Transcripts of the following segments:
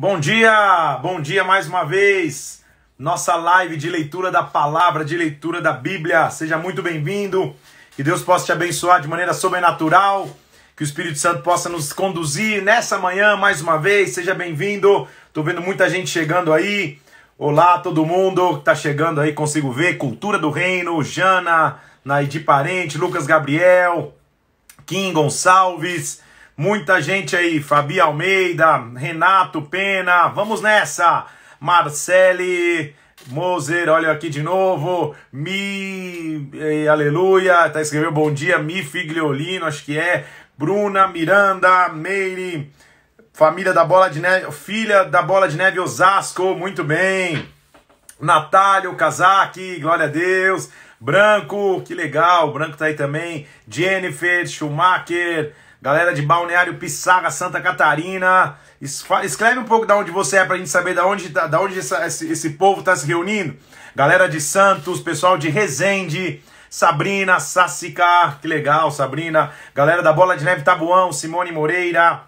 Bom dia mais uma vez, nossa live de leitura da palavra, de leitura da Bíblia. Seja muito bem-vindo, que Deus possa te abençoar de maneira sobrenatural, que o Espírito Santo possa nos conduzir nessa manhã mais uma vez. Seja bem-vindo, tô vendo muita gente chegando aí. Olá todo mundo que tá chegando aí, consigo ver, Cultura do Reino, Jana, Naidi Parente, Lucas Gabriel, Kim Gonçalves, muita gente aí, Fabi Almeida, Renato Pena, vamos nessa, Marcele Moser, olha aqui de novo, aleluia, tá escrevendo bom dia, Mi Figliolino, acho que é, Bruna, Miranda, Meire, família da Bola de Neve, filha da Bola de Neve Osasco, muito bem, Natália, o Kazaki, glória a Deus, Branco, que legal, Branco tá aí também, Jennifer, Schumacher, galera de Balneário Pissarra, Santa Catarina, escreve um pouco de onde você é pra gente saber de onde esse povo tá se reunindo. Galera de Santos, pessoal de Resende, Sabrina, Sassica, que legal, Sabrina. Galera da Bola de Neve Tabuão, Simone Moreira,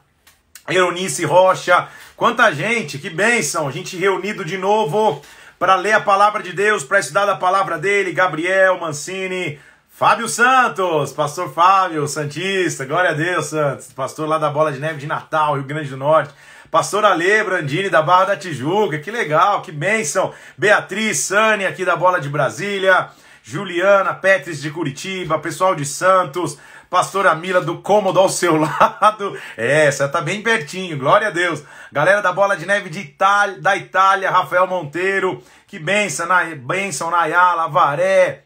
Eunice Rocha, quanta gente, que bênção, a gente reunido de novo para ler a palavra de Deus, para estudar a palavra dele, Gabriel Mancini, Fábio Santos, pastor Fábio, Santista, glória a Deus, Santos, pastor lá da Bola de Neve de Natal, Rio Grande do Norte, pastor Ale Brandini da Barra da Tijuca, que legal, que bênção, Beatriz, Sânia aqui da Bola de Brasília, Juliana, Petris de Curitiba, pessoal de Santos, pastora Mila do Cômodo ao seu lado, essa tá bem pertinho, glória a Deus, galera da Bola de Neve da Itália, Rafael Monteiro, que bênção, Nayala, Varé,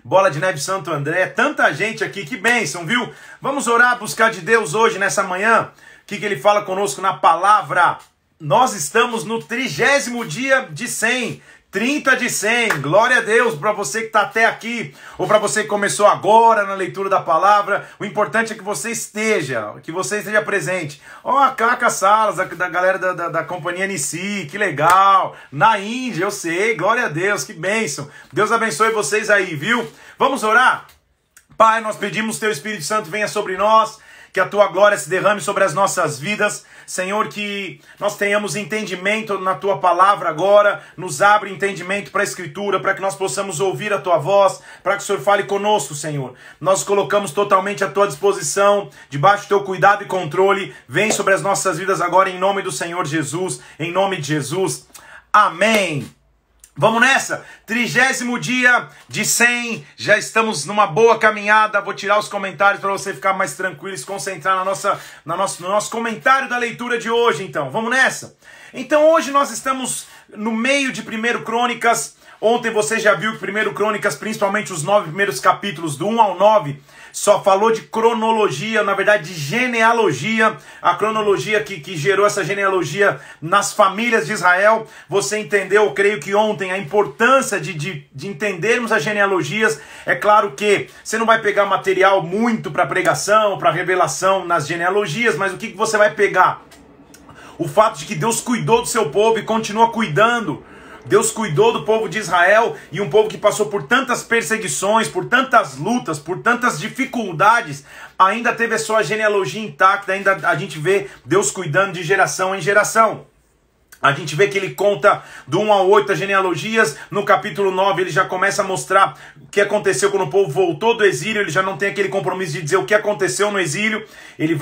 Bola de Neve Santo André, tanta gente aqui, que bênção, viu? Vamos orar, buscar de Deus hoje, nessa manhã, o que ele fala conosco na palavra. Nós estamos no 30º dia de 100, 30 de 100, glória a Deus, para você que está até aqui, ou para você que começou agora na leitura da palavra, o importante é que você esteja presente. Ó, a Caca Salas, da galera da companhia NC, que legal, na Índia, eu sei, glória a Deus, que bênção, Deus abençoe vocês aí, viu? Vamos orar? Pai, nós pedimos que Teu Espírito Santo venha sobre nós, que a Tua glória se derrame sobre as nossas vidas, Senhor, que nós tenhamos entendimento na Tua palavra agora, nos abre entendimento para a Escritura, para que nós possamos ouvir a Tua voz, para que o Senhor fale conosco, Senhor. Nós colocamos totalmente à Tua disposição, debaixo do Teu cuidado e controle, vem sobre as nossas vidas agora em nome do Senhor Jesus, em nome de Jesus. Amém. Vamos nessa, 30º dia de 100, já estamos numa boa caminhada, vou tirar os comentários para você ficar mais tranquilo e se concentrar no nosso comentário da leitura de hoje, então, vamos nessa? Então hoje nós estamos no meio de 1 Crônicas, ontem você já viu que 1 Crônicas, principalmente os 9 primeiros capítulos, do 1 ao 9, só falou de cronologia, na verdade de genealogia, a cronologia que gerou essa genealogia nas famílias de Israel. Você entendeu, eu creio que ontem, a importância de entendermos as genealogias. É claro que você não vai pegar material muito para pregação, para revelação nas genealogias, mas o que você vai pegar? O fato de que Deus cuidou do seu povo e continua cuidando. Deus cuidou do povo de Israel, e um povo que passou por tantas perseguições, por tantas lutas, por tantas dificuldades, ainda teve a sua genealogia intacta, ainda a gente vê Deus cuidando de geração em geração. A gente vê que ele conta do 1 ao 8 as genealogias, no capítulo 9 ele já começa a mostrar o que aconteceu quando o povo voltou do exílio, ele já não tem aquele compromisso de dizer o que aconteceu no exílio, ele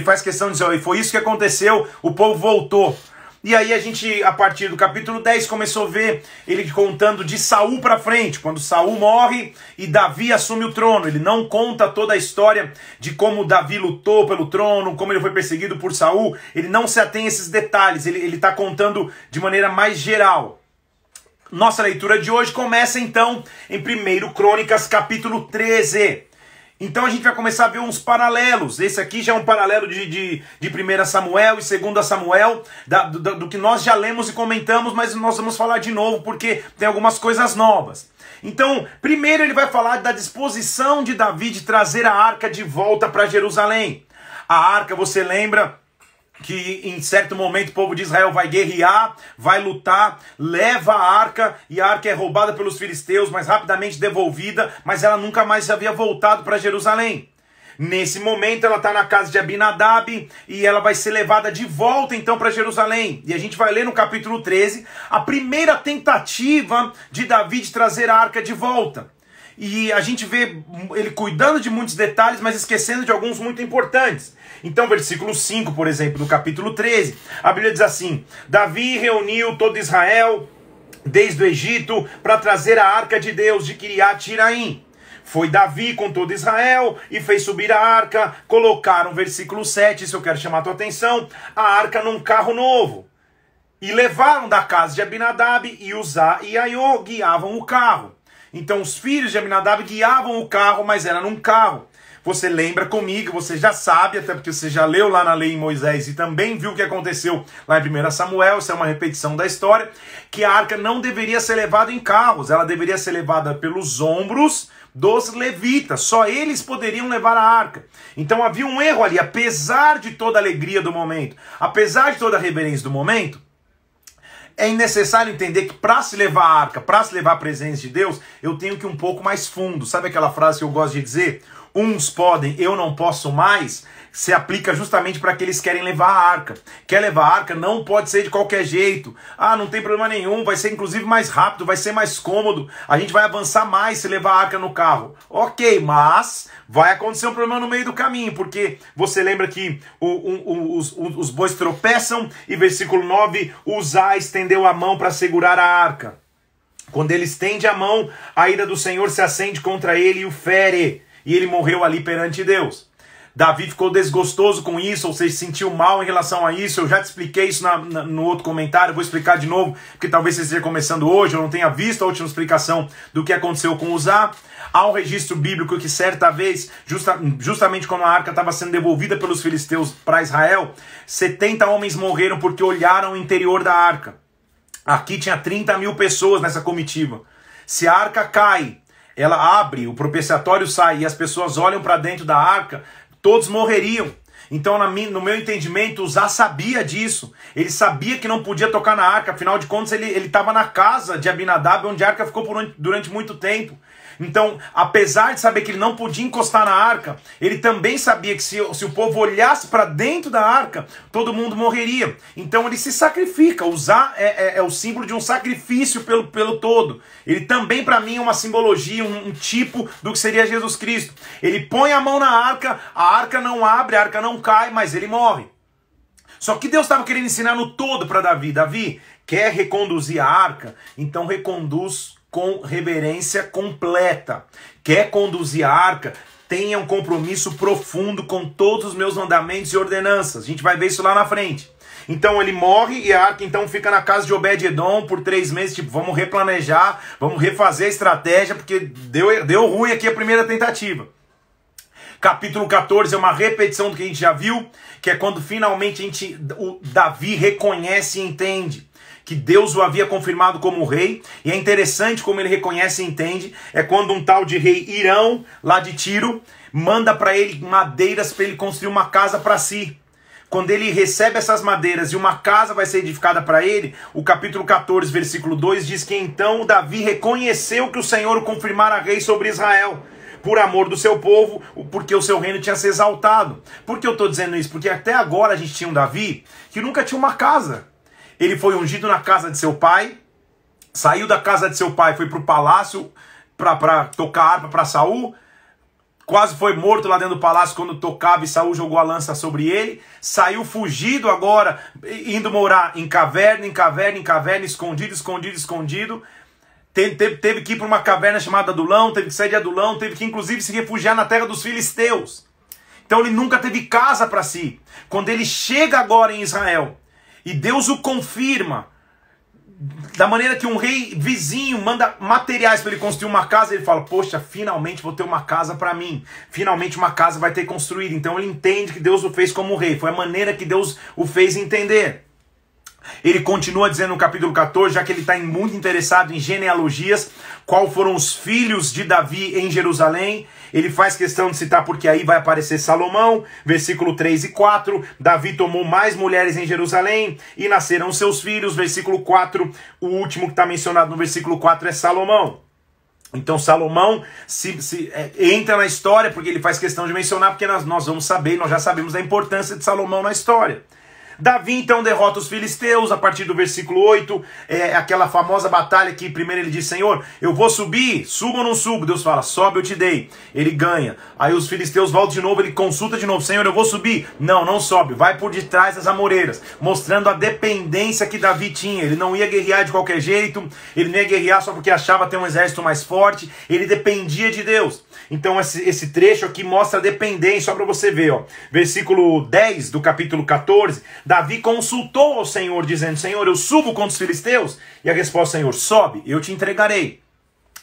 faz questão de dizer, foi isso que aconteceu, o povo voltou. E aí a gente, a partir do capítulo 10, começou a ver ele contando de Saul para frente, quando Saul morre e Davi assume o trono. Ele não conta toda a história de como Davi lutou pelo trono, como ele foi perseguido por Saul. Ele não se atém a esses detalhes, ele está contando de maneira mais geral. Nossa leitura de hoje começa então em 1 Crônicas, capítulo 13. Então a gente vai começar a ver uns paralelos. Esse aqui já é um paralelo de 1 Samuel e 2 Samuel, do que nós já lemos e comentamos, mas nós vamos falar de novo porque tem algumas coisas novas. Então, primeiro ele vai falar da disposição de Davi de trazer a arca de volta para Jerusalém. A arca, você lembra que em certo momento o povo de Israel vai guerrear, vai lutar, leva a arca, e a arca é roubada pelos filisteus, mas rapidamente devolvida, mas ela nunca mais havia voltado para Jerusalém. Nesse momento ela está na casa de Abinadab e ela vai ser levada de volta então para Jerusalém. E a gente vai ler no capítulo 13 a primeira tentativa de Davi de trazer a arca de volta. E a gente vê ele cuidando de muitos detalhes, mas esquecendo de alguns muito importantes. Então, versículo 5, por exemplo, do capítulo 13, a Bíblia diz assim: Davi reuniu todo Israel desde o Egito para trazer a arca de Deus de Kiriat Jearim. Foi Davi com todo Israel e fez subir a arca. Colocaram, versículo 7, isso eu quero chamar a tua atenção, a arca num carro novo. E levaram da casa de Abinadab e Uzá e Aiô guiavam o carro. Então os filhos de Abinadab guiavam o carro, mas era num carro. Você lembra comigo, você já sabe, até porque você já leu lá na lei em Moisés e também viu o que aconteceu lá em 1 Samuel, isso é uma repetição da história, que a arca não deveria ser levada em carros, ela deveria ser levada pelos ombros dos levitas, só eles poderiam levar a arca. Então havia um erro ali, apesar de toda a alegria do momento, apesar de toda a reverência do momento, é necessário entender que para se levar a arca, para se levar a presença de Deus, eu tenho que ir um pouco mais fundo. Sabe aquela frase que eu gosto de dizer? Uns podem, eu não posso mais. Se aplica justamente para aqueles que querem levar a arca. Quer levar a arca? Não pode ser de qualquer jeito. Ah, não tem problema nenhum, vai ser inclusive mais rápido, vai ser mais cômodo. A gente vai avançar mais se levar a arca no carro. Ok, mas vai acontecer um problema no meio do caminho, porque você lembra que os bois tropeçam e versículo 9, Uzá estendeu a mão para segurar a arca. Quando ele estende a mão, a ira do Senhor se acende contra ele e o fere. E ele morreu ali perante Deus. Davi ficou desgostoso com isso, ou seja, se sentiu mal em relação a isso. Eu já te expliquei isso no outro comentário, vou explicar de novo, porque talvez você esteja começando hoje, ou não tenha visto a última explicação do que aconteceu com Uzá. Há um registro bíblico que certa vez, justamente quando a arca estava sendo devolvida pelos filisteus para Israel, 70 homens morreram porque olharam o interior da arca. Aqui tinha 30 mil pessoas nessa comitiva. Se a arca cai, ela abre, o propiciatório sai e as pessoas olham para dentro da arca, todos morreriam. Então, no meu entendimento, Uzá sabia disso. Ele sabia que não podia tocar na arca, afinal de contas ele estava na casa de Abinadab, onde a arca ficou durante muito tempo. Então, apesar de saber que ele não podia encostar na arca, ele também sabia que se o povo olhasse para dentro da arca, todo mundo morreria. Então ele se sacrifica. Uzá é o símbolo de um sacrifício pelo todo. Ele também, para mim, é uma simbologia, um tipo do que seria Jesus Cristo. Ele põe a mão na arca, a arca não abre, a arca não cai, mas ele morre. Só que Deus estava querendo ensinar no todo para Davi. Davi, quer reconduzir a arca? Então reconduz com reverência completa. Quer conduzir a arca? Tenha um compromisso profundo com todos os meus mandamentos e ordenanças. A gente vai ver isso lá na frente. Então ele morre e a arca então fica na casa de Obed-Edom por 3 meses. Tipo, vamos replanejar, vamos refazer a estratégia, porque deu ruim aqui a primeira tentativa. Capítulo 14 é uma repetição do que a gente já viu, que é quando finalmente o Davi reconhece e entende que Deus o havia confirmado como rei. E é interessante como ele reconhece e entende. É quando um tal de rei Irão, lá de Tiro, manda para ele madeiras para ele construir uma casa para si. Quando ele recebe essas madeiras e uma casa vai ser edificada para ele, o capítulo 14, versículo 2 diz que então Davi reconheceu que o Senhor o confirmara rei sobre Israel, por amor do seu povo, porque o seu reino tinha se exaltado. Por que eu estou dizendo isso? Porque até agora a gente tinha um Davi que nunca tinha uma casa. Ele foi ungido na casa de seu pai, saiu da casa de seu pai, foi para o palácio para tocar harpa para Saul, quase foi morto lá dentro do palácio quando tocava e Saul jogou a lança sobre ele, saiu fugido agora, indo morar em caverna, escondido, teve que ir para uma caverna chamada Adulão, teve que sair de Adulão, teve que inclusive se refugiar na terra dos filisteus. Então ele nunca teve casa para si. Quando ele chega agora em Israel, e Deus o confirma, da maneira que um rei vizinho manda materiais para ele construir uma casa, ele fala, poxa, finalmente vou ter uma casa para mim. Finalmente uma casa vai ter construída. Então ele entende que Deus o fez como rei. Foi a maneira que Deus o fez entender. Ele continua dizendo no capítulo 14, já que ele está muito interessado em genealogias, qual foram os filhos de Davi em Jerusalém. Ele faz questão de citar, porque aí vai aparecer Salomão, versículo 3 e 4. Davi tomou mais mulheres em Jerusalém e nasceram seus filhos. Versículo 4, o último que está mencionado no versículo 4 é Salomão. Então Salomão entra na história, porque ele faz questão de mencionar, porque nós vamos saber, nós já sabemos da importância de Salomão na história. Davi então derrota os filisteus a partir do versículo 8, aquela famosa batalha que primeiro ele diz: Senhor, eu vou subir, subo ou não subo? Deus fala: sobe, eu te dei. Ele ganha. Aí os filisteus voltam de novo, ele consulta de novo: Senhor, eu vou subir? Não, não sobe, vai por detrás das amoreiras, mostrando a dependência que Davi tinha. Ele não ia guerrear de qualquer jeito, ele não ia guerrear só porque achava ter um exército mais forte, ele dependia de Deus. Então esse trecho aqui mostra a dependência, só para você ver, ó. Versículo 10 do capítulo 14, Davi consultou ao Senhor, dizendo: Senhor, eu subo contra os filisteus? E a resposta: Senhor, sobe, eu te entregarei.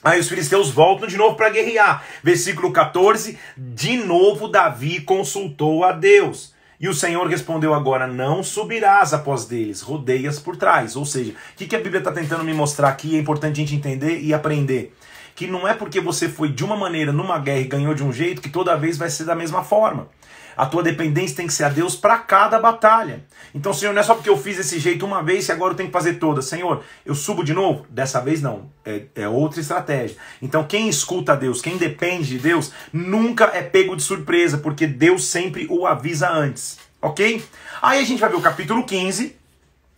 Aí os filisteus voltam de novo para guerrear. Versículo 14, de novo Davi consultou a Deus. E o Senhor respondeu: agora não subirás após deles, rodeias por trás. Ou seja, o que a Bíblia está tentando me mostrar aqui? É importante a gente entender e aprender. Que não é porque você foi de uma maneira numa guerra e ganhou de um jeito que toda vez vai ser da mesma forma. A tua dependência tem que ser a Deus para cada batalha. Então, Senhor, não é só porque eu fiz esse jeito uma vez e agora eu tenho que fazer todas. Senhor, eu subo de novo? Dessa vez não. É outra estratégia. Então, quem escuta a Deus, quem depende de Deus, nunca é pego de surpresa, porque Deus sempre o avisa antes. Ok? Aí a gente vai ver o capítulo 15,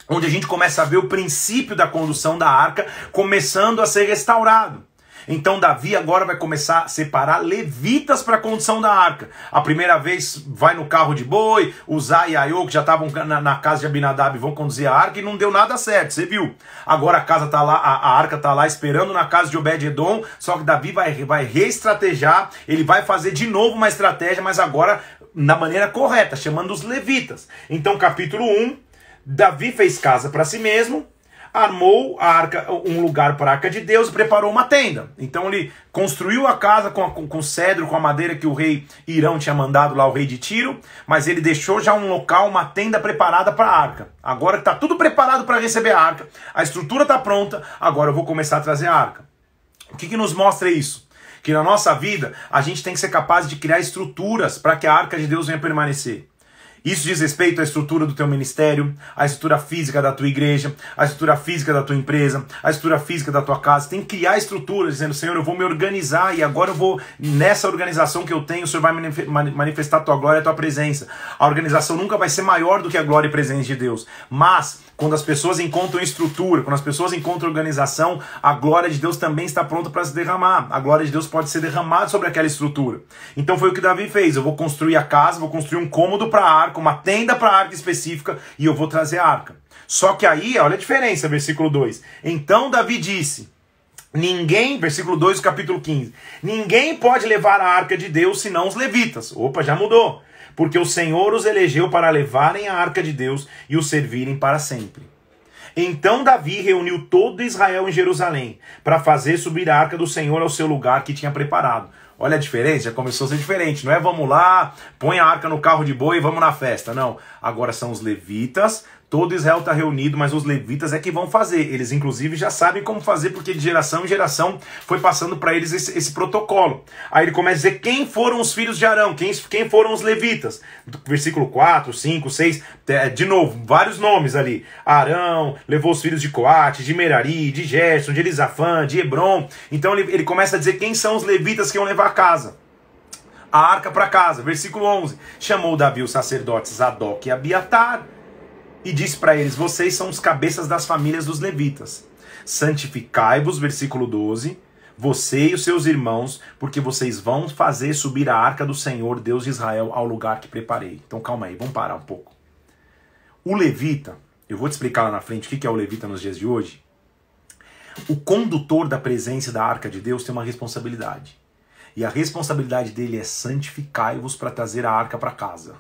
onde a gente começa a ver o princípio da condução da arca começando a ser restaurado. Então Davi agora vai começar a separar levitas para a condução da arca. A primeira vez vai no carro de boi, Uzá e Aiô, que já estavam na casa de Abinadab, vão conduzir a arca, e não deu nada certo, você viu. Agora a casa tá lá, a arca está lá esperando na casa de Obed-Edom, só que Davi vai reestratejar, ele vai fazer de novo uma estratégia, mas agora na maneira correta, chamando os levitas. Então capítulo 1, Davi fez casa para si mesmo, armou a arca, um lugar para a arca de Deus e preparou uma tenda. Então ele construiu a casa com cedro, com a madeira que o rei Irão tinha mandado lá, o rei de Tiro, mas ele deixou já um local, uma tenda preparada para a arca. Agora está tudo preparado para receber a arca, a estrutura está pronta, agora eu vou começar a trazer a arca. O que nos mostra isso? Que na nossa vida a gente tem que ser capaz de criar estruturas para que a arca de Deus venha permanecer. Isso diz respeito à estrutura do teu ministério, à estrutura física da tua igreja, à estrutura física da tua empresa, à estrutura física da tua casa. Você tem que criar estruturas, dizendo: Senhor, eu vou me organizar e agora eu vou, nessa organização que eu tenho, o Senhor vai manifestar a tua glória e a tua presença. A organização nunca vai ser maior do que a glória e presença de Deus. Mas, quando as pessoas encontram estrutura, quando as pessoas encontram organização, a glória de Deus também está pronta para se derramar. A glória de Deus pode ser derramada sobre aquela estrutura. Então foi o que Davi fez. Eu vou construir a casa, vou construir um cômodo para a arca, uma tenda para a arca específica, e eu vou trazer a arca. Só que aí, olha a diferença, versículo 2. Então Davi disse: ninguém, versículo 2 do capítulo 15, ninguém pode levar a arca de Deus senão os levitas. Opa, já mudou. Porque o Senhor os elegeu para levarem a arca de Deus e o servirem para sempre. Então Davi reuniu todo Israel em Jerusalém para fazer subir a arca do Senhor ao seu lugar que tinha preparado. Olha a diferença, já começou a ser diferente. Não é vamos lá, põe a arca no carro de boi e vamos na festa. Não, agora são os levitas, todo Israel está reunido, mas os levitas é que vão fazer. Eles inclusive já sabem como fazer, porque de geração em geração foi passando para eles esse protocolo. Aí ele começa a dizer quem foram os filhos de Arão, quem foram os levitas. Versículo 4, 5, 6, de novo, vários nomes ali. Arão levou os filhos de Coate, de Merari, de Gerson, de Elisafã, de Hebron. Então ele começa a dizer quem são os levitas que iam levar a casa. A arca para casa. Versículo 11. Chamou Davi os sacerdotes Zadok e Abiatar e disse para eles: vocês são os cabeças das famílias dos levitas. Santificai-vos, versículo 12, você e os seus irmãos, porque vocês vão fazer subir a arca do Senhor, Deus de Israel, ao lugar que preparei. Então calma aí, vamos parar um pouco. O levita, eu vou te explicar lá na frente o que é o levita nos dias de hoje. O condutor da presença da arca de Deus tem uma responsabilidade. E a responsabilidade dele é santificai-vos para trazer a arca para casa.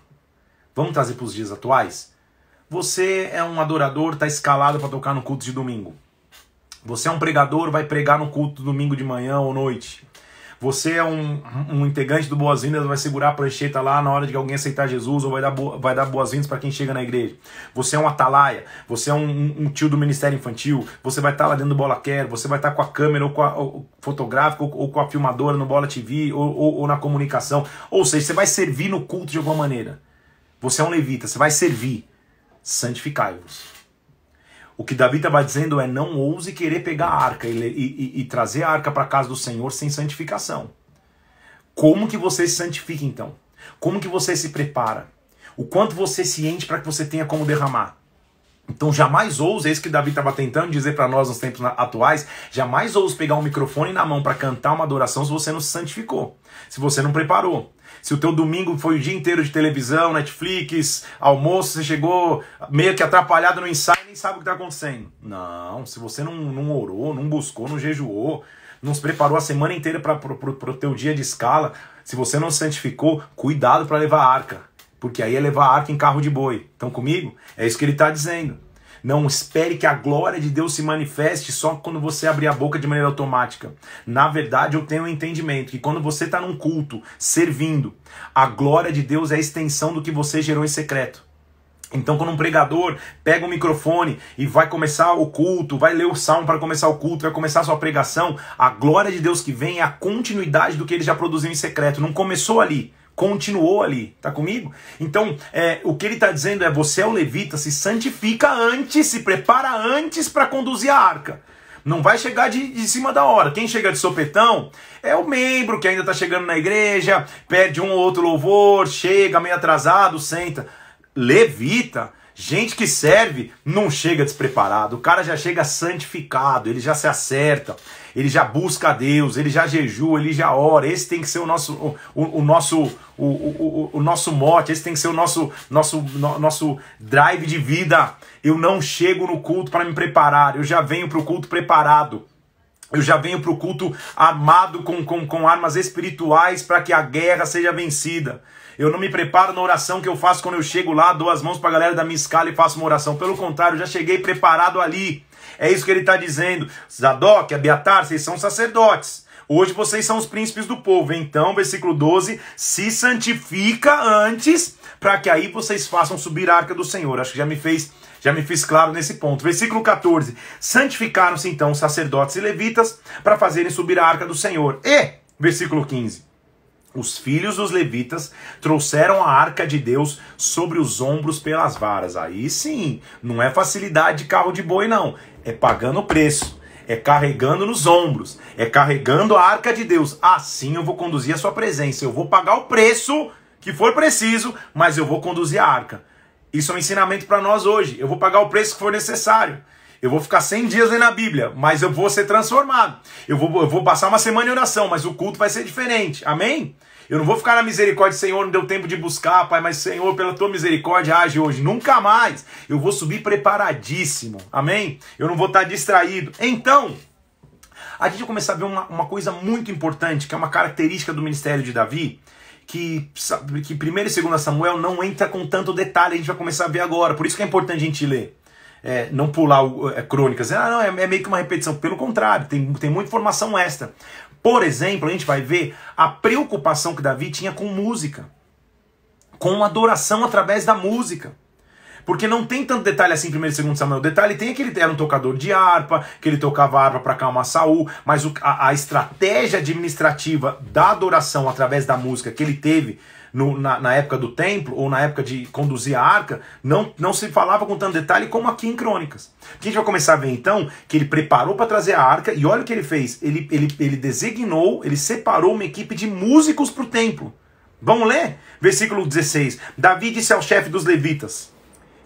Vamos trazer para os dias atuais? Você é um adorador, está escalado para tocar no culto de domingo. Você é um pregador, vai pregar no culto domingo de manhã ou noite. Você é um integrante do Boas-Vindas, vai segurar a prancheta lá na hora de alguém aceitar Jesus, ou vai dar boas-vindas para quem chega na igreja. Você é um atalaia, você é um tio do Ministério Infantil, você vai estar lá dentro do Bola Quer, você vai estar com a câmera ou com a fotográfica ou com a filmadora no Bola TV ou na comunicação. Ou seja, você vai servir no culto de alguma maneira. Você é um levita, você vai servir. Santificai-vos. O que Davi estava dizendo é: não ouse querer pegar a arca e trazer a arca para a casa do Senhor sem santificação. Como que você se santifica então? Como que você se prepara? O quanto você se enche para que você tenha como derramar? Então jamais ouse, é isso que Davi estava tentando dizer para nós nos tempos atuais, jamais ouse pegar um microfone na mão para cantar uma adoração se você não se santificou, se você não preparou. Se o teu domingo foi o dia inteiro de televisão, Netflix, almoço, você chegou meio que atrapalhado no ensaio e nem sabe o que está acontecendo. Não, se você não orou, não buscou, não jejuou, não se preparou a semana inteira para o teu dia de escala, se você não se santificou, cuidado para levar a arca. Porque aí é levar a arca em carro de boi. Estão comigo? É isso que ele está dizendo. Não espere que a glória de Deus se manifeste só quando você abrir a boca de maneira automática. Na verdade, eu tenho um entendimento que quando você está num culto, servindo, a glória de Deus é a extensão do que você gerou em secreto. Então, quando um pregador pega o microfone e vai começar o culto, vai ler o salmo para começar o culto, vai começar a sua pregação, a glória de Deus que vem é a continuidade do que ele já produziu em secreto. Não começou ali. Continuou ali, tá comigo? Então, o que ele está dizendo é: você é o levita, se santifica antes, se prepara antes para conduzir a arca. Não vai chegar de cima da hora. Quem chega de sopetão é o membro que ainda está chegando na igreja, pede um ou outro louvor, chega meio atrasado, senta. Levita, gente que serve, não chega despreparado. O cara já chega santificado, ele já se acerta, ele já busca a Deus, ele já jejua, ele já ora. Esse tem que ser o nosso mote, esse tem que ser o nosso drive de vida. Eu não chego no culto para me preparar, eu já venho para o culto preparado. Eu já venho para o culto armado com armas espirituais para que a guerra seja vencida. Eu não me preparo na oração que eu faço quando eu chego lá, dou as mãos para a galera da minha escala e faço uma oração. Pelo contrário, eu já cheguei preparado ali. É isso que ele está dizendo. Zadok, Abiatar, vocês são sacerdotes. Hoje vocês são os príncipes do povo. Então, versículo 12, se santifica antes, para que aí vocês façam subir a arca do Senhor. Acho que já me fiz claro nesse ponto. Versículo 14, santificaram-se então os sacerdotes e levitas para fazerem subir a arca do Senhor. E, versículo 15, os filhos dos levitas trouxeram a arca de Deus sobre os ombros pelas varas. Aí sim, não é facilidade de carro de boi não, é pagando o preço. É carregando nos ombros, é carregando a arca de Deus. Assim eu vou conduzir a sua presença. Eu vou pagar o preço que for preciso, mas eu vou conduzir a arca. Isso é um ensinamento para nós hoje. Eu vou pagar o preço que for necessário. Eu vou ficar 100 dias lendo a Bíblia, mas eu vou ser transformado. Eu vou passar uma semana em oração, mas o culto vai ser diferente. Amém? Eu não vou ficar na misericórdia, Senhor, não deu tempo de buscar, Pai, mas Senhor, pela tua misericórdia, age hoje. Nunca mais. Eu vou subir preparadíssimo. Amém? Eu não vou estar distraído. Então, a gente vai começar a ver uma coisa muito importante, que é uma característica do ministério de Davi, que 1 e 2 Samuel não entra com tanto detalhe, a gente vai começar a ver agora. Por isso que é importante a gente ler. Não pular crônicas. Não, é meio que uma repetição. Pelo contrário, tem muita informação extra. Por exemplo, a gente vai ver a preocupação que Davi tinha com música. Com adoração através da música. Porque não tem tanto detalhe assim em 1 e 2 Samuel. O detalhe tem que ele era um tocador de harpa, que ele tocava harpa para acalmar Saul, mas a estratégia administrativa da adoração através da música que ele teve na época do templo, ou na época de conduzir a arca, não se falava com tanto detalhe como aqui em Crônicas. O que a gente vai começar a ver então, que ele preparou para trazer a arca, e olha o que ele fez, ele designou, ele separou uma equipe de músicos para o templo. Vamos ler? Versículo 16, Davi disse ao chefe dos levitas,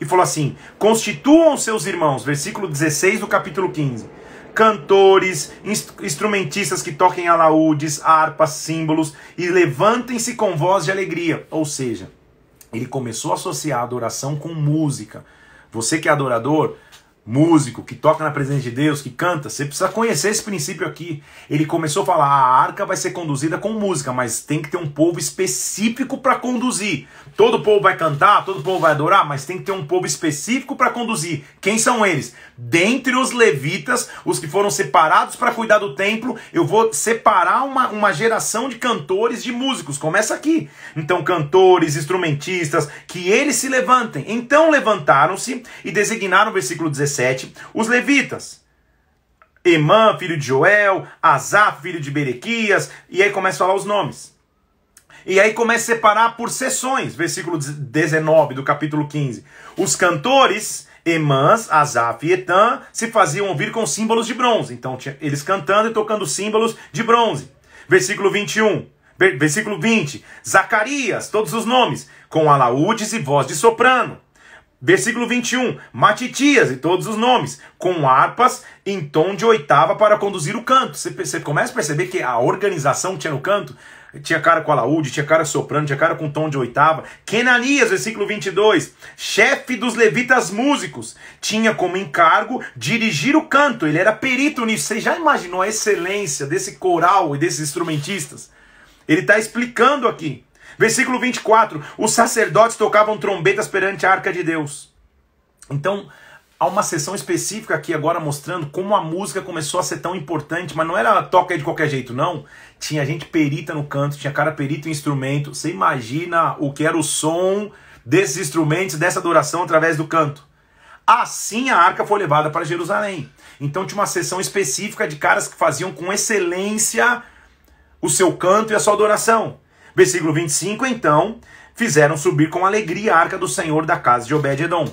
e falou assim, constituam seus irmãos, versículo 16 do capítulo 15, cantores, instrumentistas que toquem alaúdes, harpas, símbolos, e levantem-se com voz de alegria. Ou seja, ele começou a associar a adoração com música. Você que é adorador, músico, que toca na presença de Deus, que canta, você precisa conhecer esse princípio aqui. Ele começou a falar, a arca vai ser conduzida com música, mas tem que ter um povo específico para conduzir. Todo povo vai cantar, todo povo vai adorar, mas tem que ter um povo específico para conduzir. Quem são eles? Dentre os levitas, os que foram separados para cuidar do templo, eu vou separar uma geração de cantores, de músicos. Começa aqui. Então, cantores, instrumentistas, que eles se levantem. Então, levantaram-se e designaram, versículo 17, os levitas. Emã, filho de Joel, Asaf, filho de Berequias, e aí começa a falar os nomes. E aí começa a separar por seções, versículo 19 do capítulo 15. Os cantores, Emãs, Asaf e Etã se faziam ouvir com símbolos de bronze. Então tinha eles cantando e tocando símbolos de bronze. Versículo 21. Versículo 20. Zacarias, todos os nomes, com alaúdes e voz de soprano. Versículo 21, Matitias, e todos os nomes, com harpas em tom de oitava para conduzir o canto. Você começa a perceber que a organização que tinha no canto, tinha cara com alaúde, tinha cara soprano, tinha cara com tom de oitava. Kenanias, versículo 22, chefe dos levitas músicos, tinha como encargo dirigir o canto, ele era perito nisso. Você já imaginou a excelência desse coral e desses instrumentistas? Ele está explicando aqui. Versículo 24, os sacerdotes tocavam trombetas perante a arca de Deus. Então, há uma sessão específica aqui agora mostrando como a música começou a ser tão importante, mas não era toca aí de qualquer jeito, não. Tinha gente perita no canto, tinha cara perito em instrumento. Você imagina o que era o som desses instrumentos, dessa adoração através do canto. Assim a arca foi levada para Jerusalém. Então tinha uma sessão específica de caras que faziam com excelência o seu canto e a sua adoração. Versículo 25, então, fizeram subir com alegria a arca do Senhor da casa de Obed-edom.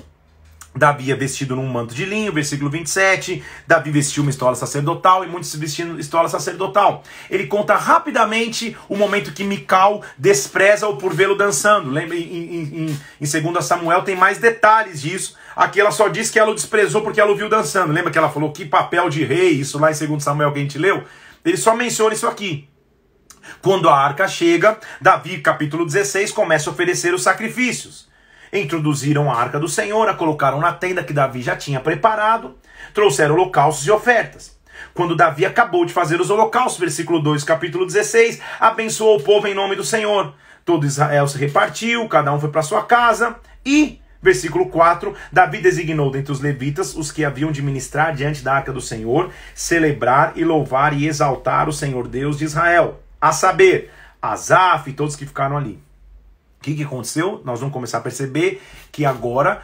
Davi é vestido num manto de linho, versículo 27, Davi vestiu uma estola sacerdotal e muitos vestindo estola sacerdotal. Ele conta rapidamente o momento que Mical despreza-o por vê-lo dançando. Lembra, em 2 Samuel tem mais detalhes disso. Aqui ela só diz que ela o desprezou porque ela o viu dançando. Lembra que ela falou que papel de rei, isso lá em 2 Samuel que a gente leu? Ele só menciona isso aqui. Quando a arca chega, Davi, capítulo 16, começa a oferecer os sacrifícios. Introduziram a arca do Senhor, a colocaram na tenda que Davi já tinha preparado, trouxeram holocaustos e ofertas. Quando Davi acabou de fazer os holocaustos, versículo 2, capítulo 16, abençoou o povo em nome do Senhor. Todo Israel se repartiu, cada um foi para sua casa e... Versículo 4, Davi designou dentre os levitas os que haviam de ministrar diante da arca do Senhor, celebrar e louvar e exaltar o Senhor Deus de Israel. A saber, Asaf e todos que ficaram ali. O que aconteceu? Nós vamos começar a perceber que agora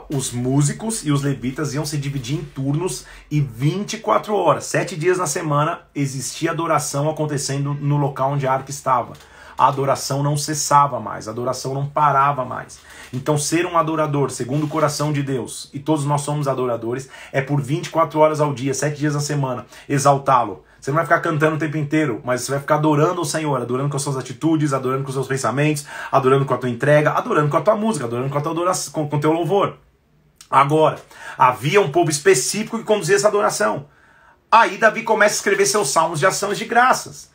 os músicos e os levitas iam se dividir em turnos e 24 horas, 7 dias na semana, existia adoração acontecendo no local onde a arca estava. A adoração não cessava mais, a adoração não parava mais. Então ser um adorador segundo o coração de Deus, e todos nós somos adoradores, é por 24 horas ao dia, 7 dias na semana, exaltá-lo. Você não vai ficar cantando o tempo inteiro, mas você vai ficar adorando o Senhor, adorando com as suas atitudes, adorando com os seus pensamentos, adorando com a tua entrega, adorando com a tua música, adorando com a tua adoração, com o teu louvor. Agora, havia um povo específico que conduzia essa adoração. Aí Davi começa a escrever seus salmos de ações de graças.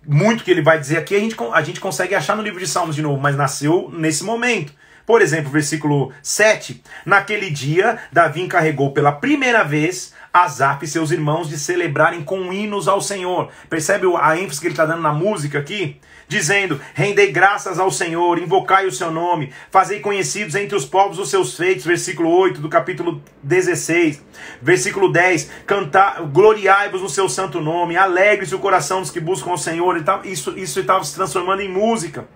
Muito que ele vai dizer aqui a gente consegue achar no livro de Salmos de novo, mas nasceu nesse momento. Por exemplo, versículo 7, naquele dia Davi encarregou pela primeira vez Asaf e seus irmãos de celebrarem com hinos ao Senhor. Percebe a ênfase que ele está dando na música aqui? Dizendo, rendei graças ao Senhor, invocai o seu nome, fazei conhecidos entre os povos os seus feitos, versículo 8 do capítulo 16, versículo 10, gloriai-vos no seu santo nome, alegre-se o coração dos que buscam o Senhor. Isso estava se transformando em música.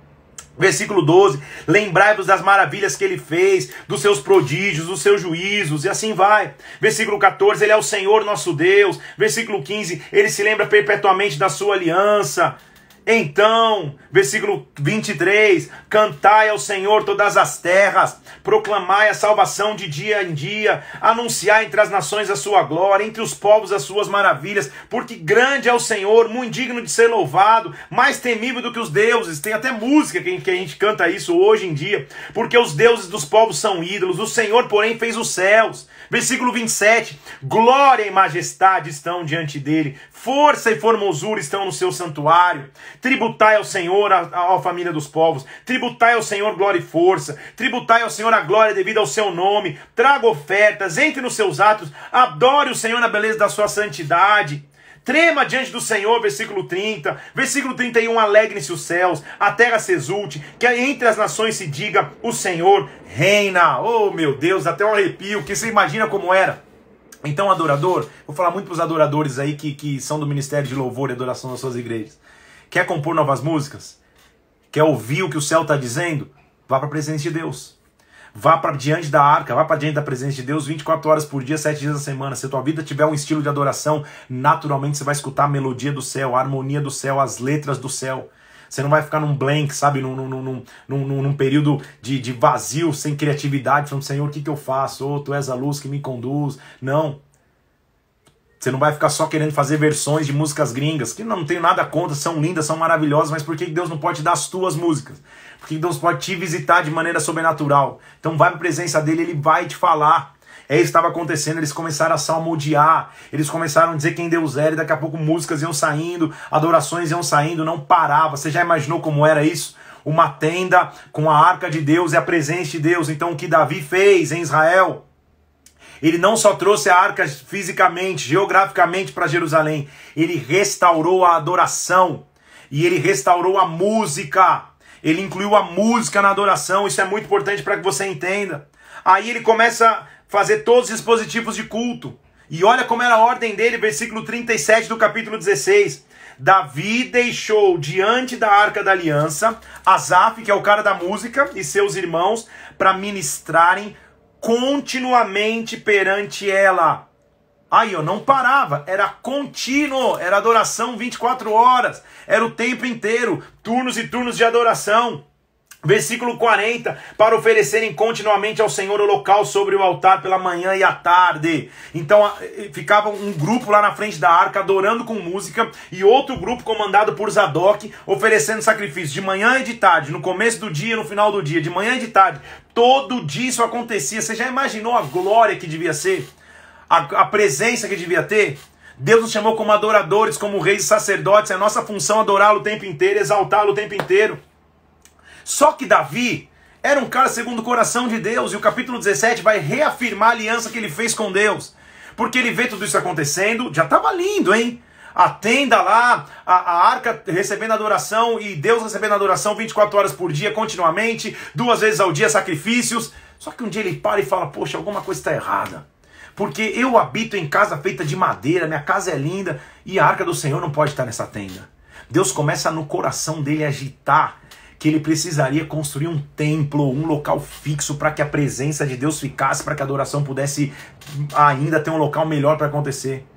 Versículo 12, lembrai-vos das maravilhas que ele fez, dos seus prodígios, dos seus juízos, e assim vai. Versículo 14, ele é o Senhor nosso Deus. Versículo 15, ele se lembra perpetuamente da sua aliança. Então, versículo 23, cantai ao Senhor todas as terras, proclamai a salvação de dia em dia, anunciai entre as nações a sua glória, entre os povos as suas maravilhas, porque grande é o Senhor, muito digno de ser louvado, mais temível do que os deuses. Tem até música que a gente canta isso hoje em dia, porque os deuses dos povos são ídolos, o Senhor, porém, fez os céus. Versículo 27, glória e majestade estão diante dele, força e formosura estão no seu santuário. Tributai ao Senhor, a família dos povos, tributai ao Senhor glória e força, tributai ao Senhor a glória devida ao seu nome, traga ofertas, entre nos seus atos, adore o Senhor na beleza da sua santidade. Trema diante do Senhor, versículo 30, versículo 31, alegrem-se os céus, a terra se exulte, que entre as nações se diga, o Senhor reina. Oh meu Deus, até um arrepio, que você imagina como era. Então adorador, vou falar muito para os adoradores aí que são do ministério de louvor e adoração das suas igrejas. Quer compor novas músicas? Quer ouvir o que o céu está dizendo? Vá para a presença de Deus. Vá para diante da arca, vá para diante da presença de Deus 24 horas por dia, 7 dias da semana. Se a tua vida tiver um estilo de adoração, naturalmente você vai escutar a melodia do céu, a harmonia do céu, as letras do céu. Você não vai ficar num blank, sabe? Num período de vazio, sem criatividade, falando, Senhor, o que eu faço? Oh, tu és a luz que me conduz. Não. Você não vai ficar só querendo fazer versões de músicas gringas, que não tenho nada contra, são lindas, são maravilhosas, mas por que Deus não pode te dar as tuas músicas? Por que Deus pode te visitar de maneira sobrenatural? Então vai para a presença dele, ele vai te falar. É isso que estava acontecendo, eles começaram a salmodiar, eles começaram a dizer quem Deus era, e daqui a pouco músicas iam saindo, adorações iam saindo, não parava. Você já imaginou como era isso? Uma tenda com a arca de Deus e a presença de Deus. Então o que Davi fez em Israel, ele não só trouxe a arca fisicamente, geograficamente para Jerusalém, ele restaurou a adoração, e ele restaurou a música, ele incluiu a música na adoração. Isso é muito importante para que você entenda. Aí ele começa a fazer todos os dispositivos de culto. E olha como era a ordem dele, versículo 37 do capítulo 16. Davi deixou diante da arca da aliança Asaf, que é o cara da música, e seus irmãos, para ministrarem continuamente perante ela. Aí, ó, não parava, era contínuo, era adoração 24 horas, era o tempo inteiro, turnos e turnos de adoração. Versículo 40, para oferecerem continuamente ao Senhor holocausto sobre o altar pela manhã e à tarde. Então ficava um grupo lá na frente da arca adorando com música, e outro grupo comandado por Zadok oferecendo sacrifício de manhã e de tarde, no começo do dia e no final do dia, de manhã e de tarde. Todo dia isso acontecia. Você já imaginou a glória que devia ser? A presença que devia ter? Deus nos chamou como adoradores, como reis e sacerdotes. É a nossa função adorá-lo o tempo inteiro, exaltá-lo o tempo inteiro. Só que Davi era um cara segundo o coração de Deus, e o capítulo 17 vai reafirmar a aliança que ele fez com Deus. Porque ele vê tudo isso acontecendo, já estava lindo, hein? A tenda lá, a arca recebendo adoração, e Deus recebendo adoração 24 horas por dia, continuamente, 2 vezes ao dia, sacrifícios. Só que um dia ele para e fala, poxa, alguma coisa está errada. Porque eu habito em casa feita de madeira, minha casa é linda, e a arca do Senhor não pode estar nessa tenda. Deus começa no coração dele a agitar que ele precisaria construir um templo, um local fixo para que a presença de Deus ficasse, para que a adoração pudesse ainda ter um local melhor para acontecer.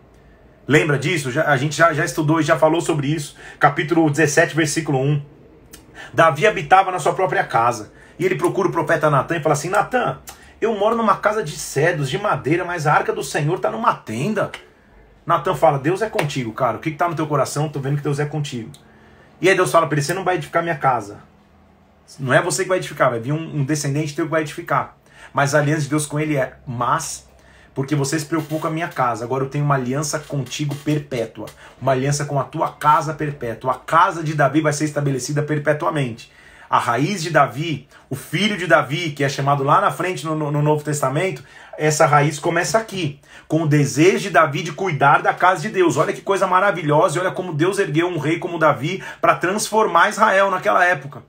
Lembra disso? A gente já estudou e já falou sobre isso. Capítulo 17, versículo 1. Davi habitava na sua própria casa, e ele procura o profeta Natan e fala assim, Natan, eu moro numa casa de cedros, de madeira, mas a arca do Senhor está numa tenda. Natan fala, Deus é contigo, cara. O que está no teu coração? Estou vendo que Deus é contigo. E aí Deus fala para ele, você não vai edificar minha casa. Não é você que vai edificar, vai vir um descendente teu que vai edificar. Mas a aliança de Deus com ele é, mas, porque você se preocupou com a minha casa, agora eu tenho uma aliança contigo perpétua. Uma aliança com a tua casa perpétua. A casa de Davi vai ser estabelecida perpetuamente. A raiz de Davi, o filho de Davi, que é chamado lá na frente no Novo Testamento, essa raiz começa aqui, com o desejo de Davi de cuidar da casa de Deus. Olha que coisa maravilhosa, e olha como Deus ergueu um rei como Davi para transformar Israel naquela época.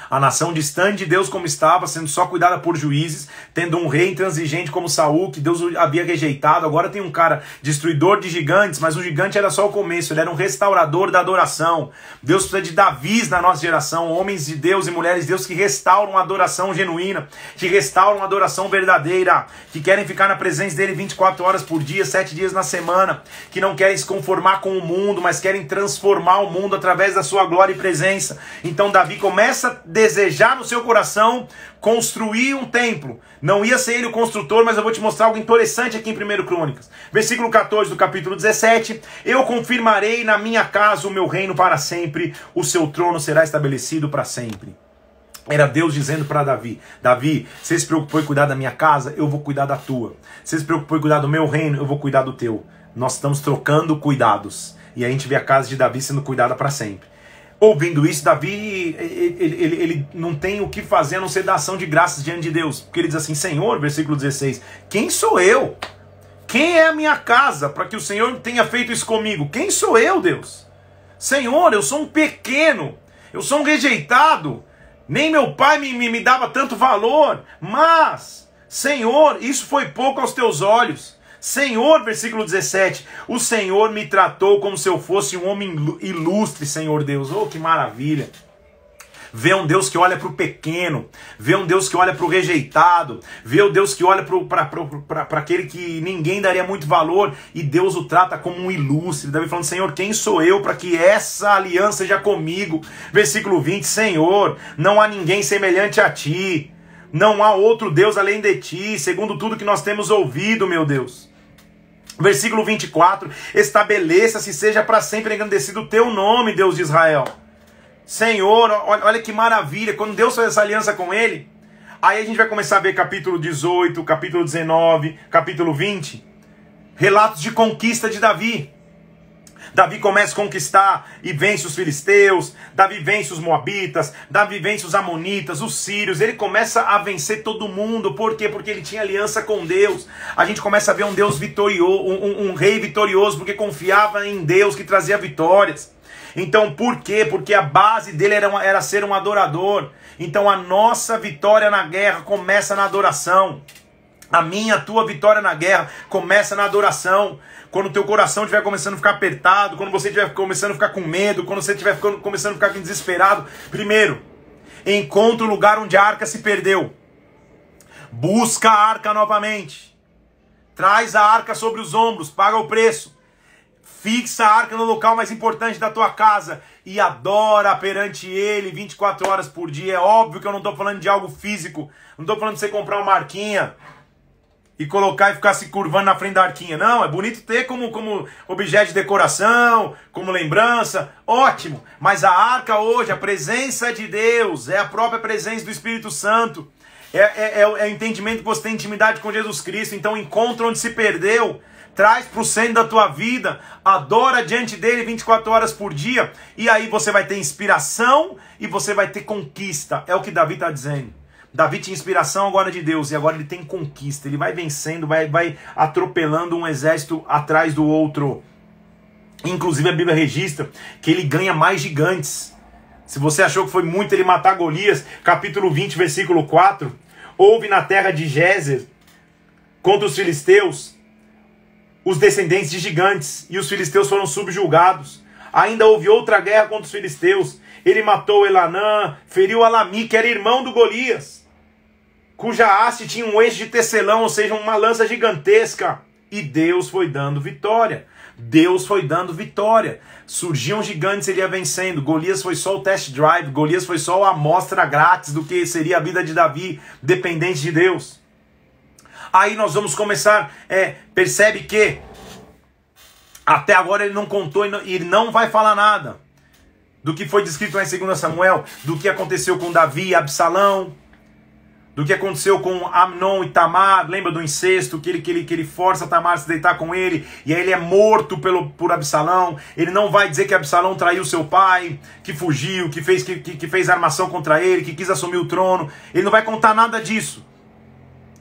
A nação distante de Deus como estava, sendo só cuidada por juízes, tendo um rei intransigente como Saul, que Deus havia rejeitado. Agora tem um cara destruidor de gigantes, mas o gigante era só o começo, ele era um restaurador da adoração. Deus precisa de Davis na nossa geração, homens de Deus e mulheres de Deus que restauram a adoração genuína, que restauram a adoração verdadeira, que querem ficar na presença dele 24 horas por dia, 7 dias na semana, que não querem se conformar com o mundo, mas querem transformar o mundo através da sua glória e presença. Então Davi começa a desejar no seu coração construir um templo. Não ia ser ele o construtor, mas eu vou te mostrar algo interessante aqui em 1 Crônicas. Versículo 14 do capítulo 17. Eu confirmarei na minha casa o meu reino para sempre, o seu trono será estabelecido para sempre. Era Deus dizendo para Davi, Davi, você se preocupou em cuidar da minha casa, eu vou cuidar da tua. Você se preocupou em cuidar do meu reino, eu vou cuidar do teu. Nós estamos trocando cuidados. E a gente vê a casa de Davi sendo cuidada para sempre. Ouvindo isso, Davi, ele não tem o que fazer a não ser dar ação de graças diante de Deus. Porque ele diz assim, Senhor, versículo 16, quem sou eu? Quem é a minha casa para que o Senhor tenha feito isso comigo? Quem sou eu, Deus? Senhor, eu sou um pequeno, eu sou um rejeitado, nem meu pai me dava tanto valor, mas, Senhor, isso foi pouco aos teus olhos. Senhor, versículo 17, o Senhor me tratou como se eu fosse um homem ilustre, Senhor Deus. Oh, que maravilha! Vê um Deus que olha para o pequeno, vê um Deus que olha para o rejeitado, vê o Deus que olha para aquele que ninguém daria muito valor, e Deus o trata como um ilustre. Davi falando, Senhor, quem sou eu para que essa aliança seja comigo? Versículo 20, Senhor, não há ninguém semelhante a ti, não há outro Deus além de ti, segundo tudo que nós temos ouvido, meu Deus. Versículo 24, estabeleça-se, seja para sempre engrandecido o teu nome, Deus de Israel. Senhor, olha que maravilha, quando Deus faz essa aliança com ele, aí a gente vai começar a ver capítulo 18, capítulo 19, capítulo 20, relatos de conquista de Davi. Davi começa a conquistar e vence os filisteus, Davi vence os moabitas, Davi vence os amonitas, os sírios, ele começa a vencer todo mundo. Por quê? Porque ele tinha aliança com Deus. A gente começa a ver um Deus vitorioso, um rei vitorioso, porque confiava em Deus que trazia vitórias. Então por quê? Porque a base dele era ser um adorador. Então a nossa vitória na guerra começa na adoração. A minha, a tua vitória na guerra começa na adoração. Quando o teu coração estiver começando a ficar apertado, quando você estiver começando a ficar com medo, quando você estiver começando a ficar desesperado, primeiro, encontra o lugar onde a arca se perdeu. Busca a arca novamente. Traz a arca sobre os ombros, paga o preço. Fixa a arca no local mais importante da tua casa e adora perante ele 24 horas por dia. É óbvio que eu não estou falando de algo físico. Não estou falando de você comprar uma arquinha e colocar e ficar se curvando na frente da arquinha. Não, é bonito ter como objeto de decoração, como lembrança, ótimo. Mas a arca hoje, a presença de Deus, é a própria presença do Espírito Santo. É o entendimento que você tem intimidade com Jesus Cristo. Então encontra onde se perdeu, traz para o centro da tua vida, adora diante dele 24 horas por dia, e aí você vai ter inspiração e você vai ter conquista. É o que Davi está dizendo. Davi tinha inspiração agora de Deus, e agora ele tem conquista. Ele vai vencendo, vai atropelando um exército atrás do outro. Inclusive a Bíblia registra que ele ganha mais gigantes. Se você achou que foi muito ele matar Golias, capítulo 20, versículo 4, houve na terra de Gézer, contra os filisteus, os descendentes de gigantes, e os filisteus foram subjugados. Ainda houve outra guerra contra os filisteus. Ele matou Elanã, feriu Alami, que era irmão do Golias, cuja haste tinha um eixo de tecelão, ou seja, uma lança gigantesca. E Deus foi dando vitória. Deus foi dando vitória. Surgiam gigantes, ele ia vencendo. Golias foi só o test drive. Golias foi só a amostra grátis do que seria a vida de Davi, dependente de Deus. Aí nós vamos começar, percebe que até agora ele não contou e ele não vai falar nada do que foi descrito lá em 2 Samuel, do que aconteceu com Davi e Absalão, do que aconteceu com Amnon e Tamar. Lembra do incesto, que ele força Tamar a se deitar com ele, e aí ele é morto por Absalão. Ele não vai dizer que Absalão traiu seu pai, que fugiu, que fez armação contra ele, que quis assumir o trono. Ele não vai contar nada disso.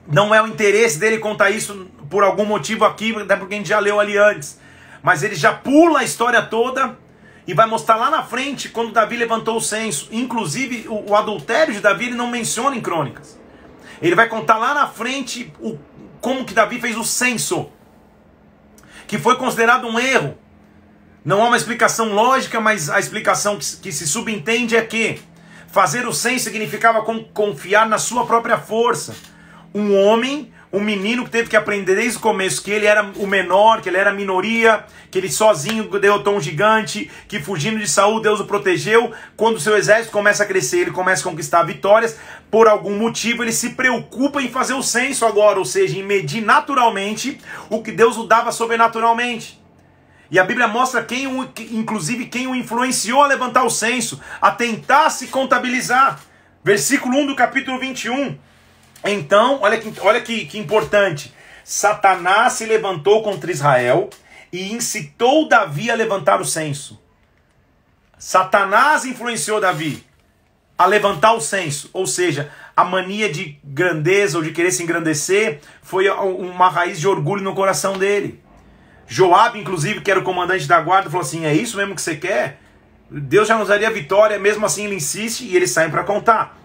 Não é o interesse dele contar isso por algum motivo aqui, até porque a gente já leu ali antes. Mas ele já pula a história toda e vai mostrar lá na frente quando Davi levantou o censo. Inclusive o adultério de Davi ele não menciona em Crônicas. Ele vai contar lá na frente como que Davi fez o censo, que foi considerado um erro. Não há uma explicação lógica, mas a explicação que se subentende é que fazer o censo significava confiar na sua própria força. Um homem, um menino que teve que aprender desde o começo que ele era o menor, que ele era a minoria, que ele sozinho derrotou um gigante, que fugindo de Saul Deus o protegeu. Quando o seu exército começa a crescer, ele começa a conquistar vitórias, por algum motivo ele se preocupa em fazer o censo agora, ou seja, em medir naturalmente o que Deus o dava sobrenaturalmente. E a Bíblia mostra inclusive quem o influenciou a levantar o censo, a tentar se contabilizar. Versículo 1 do capítulo 21. Então, olha que importante. Satanás se levantou contra Israel e incitou Davi a levantar o censo. Satanás influenciou Davi a levantar o censo. Ou seja, a mania de grandeza ou de querer se engrandecer foi uma raiz de orgulho no coração dele. Joabe, inclusive, que era o comandante da guarda, falou assim, é isso mesmo que você quer? Deus já nos daria a vitória, mesmo assim ele insiste e eles saem para contar.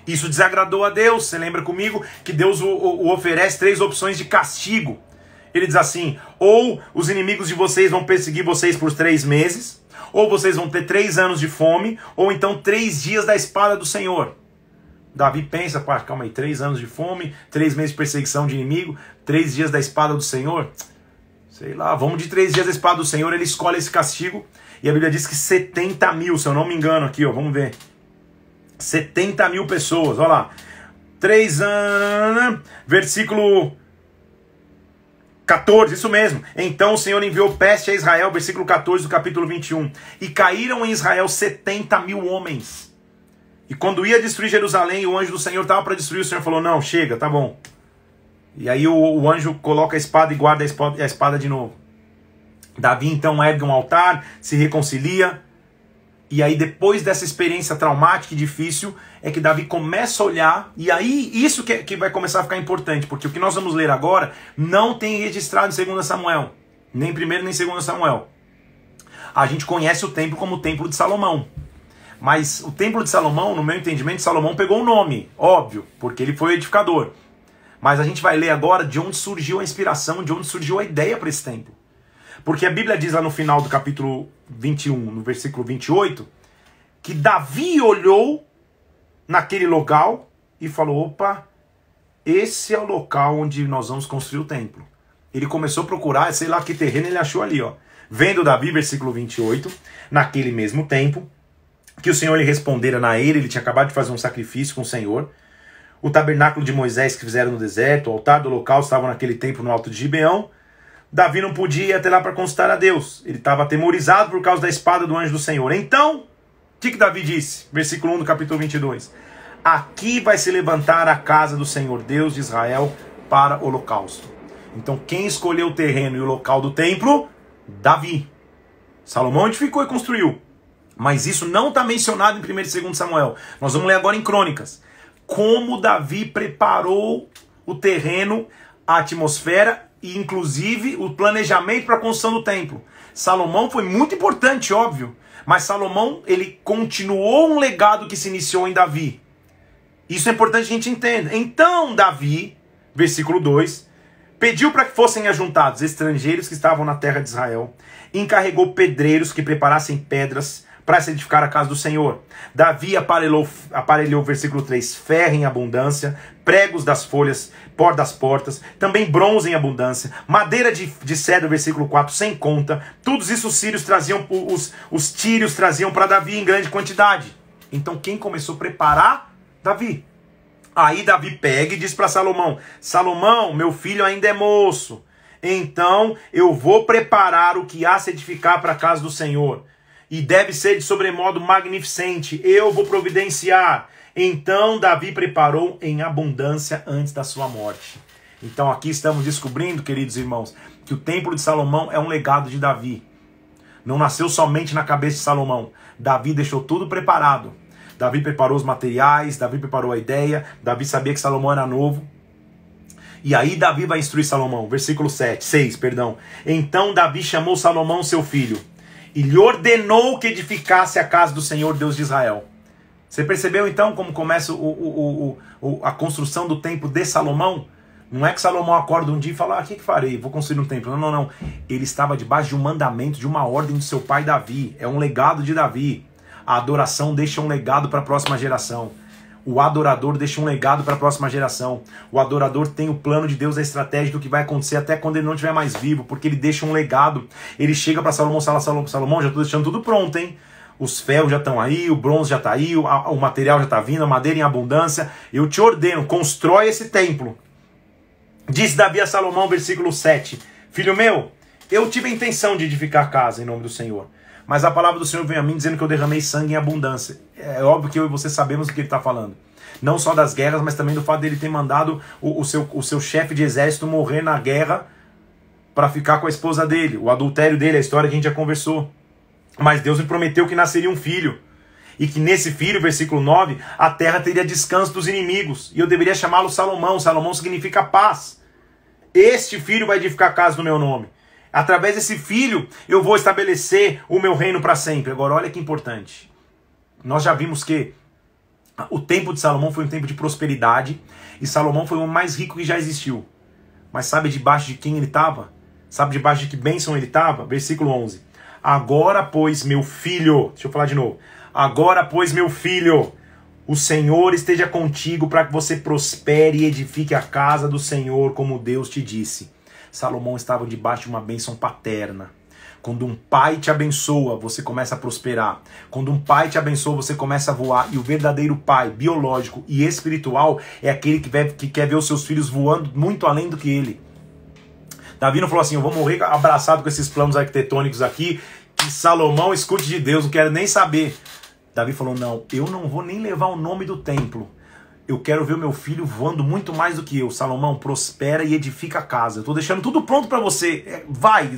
Isso desagradou a Deus. Você lembra comigo que Deus o oferece 3 opções de castigo. Ele diz assim, ou os inimigos de vocês vão perseguir vocês por 3 meses, ou vocês vão ter 3 anos de fome, ou então 3 dias da espada do Senhor. Davi pensa, pá, calma aí, 3 anos de fome, 3 meses de perseguição de inimigo, 3 dias da espada do Senhor? Sei lá, vamos de 3 dias da espada do Senhor, ele escolhe esse castigo, e a Bíblia diz que 70 mil, se eu não me engano aqui, ó, vamos ver. 70 mil pessoas, olha lá. 3 anos, versículo 14, isso mesmo. Então o Senhor enviou peste a Israel, versículo 14 do capítulo 21. E caíram em Israel 70 mil homens. E quando ia destruir Jerusalém, o anjo do Senhor estava para destruir, o Senhor falou, não, chega, tá bom. E aí o anjo coloca a espada e guarda a espada de novo. Davi então ergue um altar, se reconcilia. E aí depois dessa experiência traumática e difícil, é que Davi começa a olhar, e aí isso que vai começar a ficar importante, porque o que nós vamos ler agora não tem registrado em 2 Samuel, nem 1º nem 2 Samuel. A gente conhece o templo como o Templo de Salomão, mas o Templo de Salomão, no meu entendimento, Salomão pegou o nome, óbvio, porque ele foi o edificador. Mas a gente vai ler agora de onde surgiu a inspiração, de onde surgiu a ideia para esse templo. Porque a Bíblia diz lá no final do capítulo 21, no versículo 28, que Davi olhou naquele local e falou, opa, esse é o local onde nós vamos construir o templo. Ele começou a procurar, sei lá que terreno ele achou ali, ó. Vendo Davi, versículo 28, naquele mesmo tempo, que o Senhor lhe respondera na eira, ele tinha acabado de fazer um sacrifício com o Senhor. O tabernáculo de Moisés que fizeram no deserto, o altar do local estavam naquele tempo no alto de Gibeão. Davi não podia ir até lá para consultar a Deus. Ele estava atemorizado por causa da espada do anjo do Senhor. Então, o que Davi disse? Versículo 1 do capítulo 22. Aqui vai se levantar a casa do Senhor, Deus de Israel, para holocausto. Então, quem escolheu o terreno e o local do templo? Davi. Salomão edificou e construiu. Mas isso não está mencionado em 1 e 2 Samuel. Nós vamos ler agora em Crônicas. Como Davi preparou o terreno, a atmosfera e inclusive o planejamento para a construção do templo. Salomão foi muito importante, óbvio, mas Salomão ele continuou um legado que se iniciou em Davi. Isso é importante a gente entender. Então Davi, versículo 2, pediu para que fossem ajuntados estrangeiros que estavam na terra de Israel, encarregou pedreiros que preparassem pedras para se edificar a casa do Senhor. Davi aparelhou, versículo 3, ferro em abundância, pregos das folhas, das portas, também bronze em abundância, madeira de cedro, versículo 4, sem conta. Todos isso os sírios traziam, os tírios traziam para Davi em grande quantidade. Então quem começou a preparar? Davi. Aí Davi pega e diz para Salomão, Salomão, meu filho ainda é moço, então eu vou preparar o que há se edificar para a casa do Senhor. E deve ser de sobremodo magnificente, eu vou providenciar. Então Davi preparou em abundância antes da sua morte. Então aqui estamos descobrindo, queridos irmãos, que o templo de Salomão é um legado de Davi. Não nasceu somente na cabeça de Salomão. Davi deixou tudo preparado. Davi preparou os materiais, Davi preparou a ideia, Davi sabia que Salomão era novo. E aí Davi vai instruir Salomão, versículo 6. Então Davi chamou Salomão, seu filho, e lhe ordenou que edificasse a casa do Senhor, Deus de Israel. Você percebeu então como começa a construção do templo de Salomão? Não é que Salomão acorda um dia e fala, o que farei? Vou construir um templo. Não. Ele estava debaixo de um mandamento, de uma ordem do seu pai Davi. É um legado de Davi. A adoração deixa um legado para a próxima geração. O adorador deixa um legado para a próxima geração. O adorador tem o plano de Deus, a estratégia do que vai acontecer até quando ele não estiver mais vivo, porque ele deixa um legado. Ele chega para Salomão e fala, Salomão, já estou deixando tudo pronto, hein? Os ferros já estão aí, o bronze já está aí, o material já está vindo, a madeira em abundância. Eu te ordeno, constrói esse templo. Disse Davi a Salomão, versículo 7. Filho meu, eu tive a intenção de edificar a casa em nome do Senhor. Mas a palavra do Senhor veio a mim dizendo que eu derramei sangue em abundância. É óbvio que eu e você sabemos do que ele está falando. Não só das guerras, mas também do fato dele ter mandado o seu chefe de exército morrer na guerra para ficar com a esposa dele. O adultério dele, a história que a gente já conversou. Mas Deus me prometeu que nasceria um filho. E que nesse filho, versículo 9, a terra teria descanso dos inimigos. E eu deveria chamá-lo Salomão. Salomão significa paz. Este filho vai edificar a casa do meu nome. Através desse filho, eu vou estabelecer o meu reino para sempre. Agora, olha que importante. Nós já vimos que o tempo de Salomão foi um tempo de prosperidade. E Salomão foi o homem mais rico que já existiu. Mas sabe debaixo de quem ele estava? Sabe debaixo de que bênção ele estava? Versículo 11. Agora, pois, meu filho, deixa eu falar de novo. Agora, pois, meu filho, o Senhor esteja contigo para que você prospere e edifique a casa do Senhor, como Deus te disse. Salomão estava debaixo de uma bênção paterna. Quando um pai te abençoa, você começa a prosperar. Quando um pai te abençoa, você começa a voar. E o verdadeiro pai, biológico e espiritual, é aquele que quer ver os seus filhos voando muito além do que ele. Davi não falou assim, eu vou morrer abraçado com esses planos arquitetônicos aqui, que Salomão escute de Deus, não quero nem saber. Davi falou, não, eu não vou nem levar o nome do templo. Eu quero ver o meu filho voando muito mais do que eu. Salomão, prospera e edifica a casa. Eu tô deixando tudo pronto para você. Vai,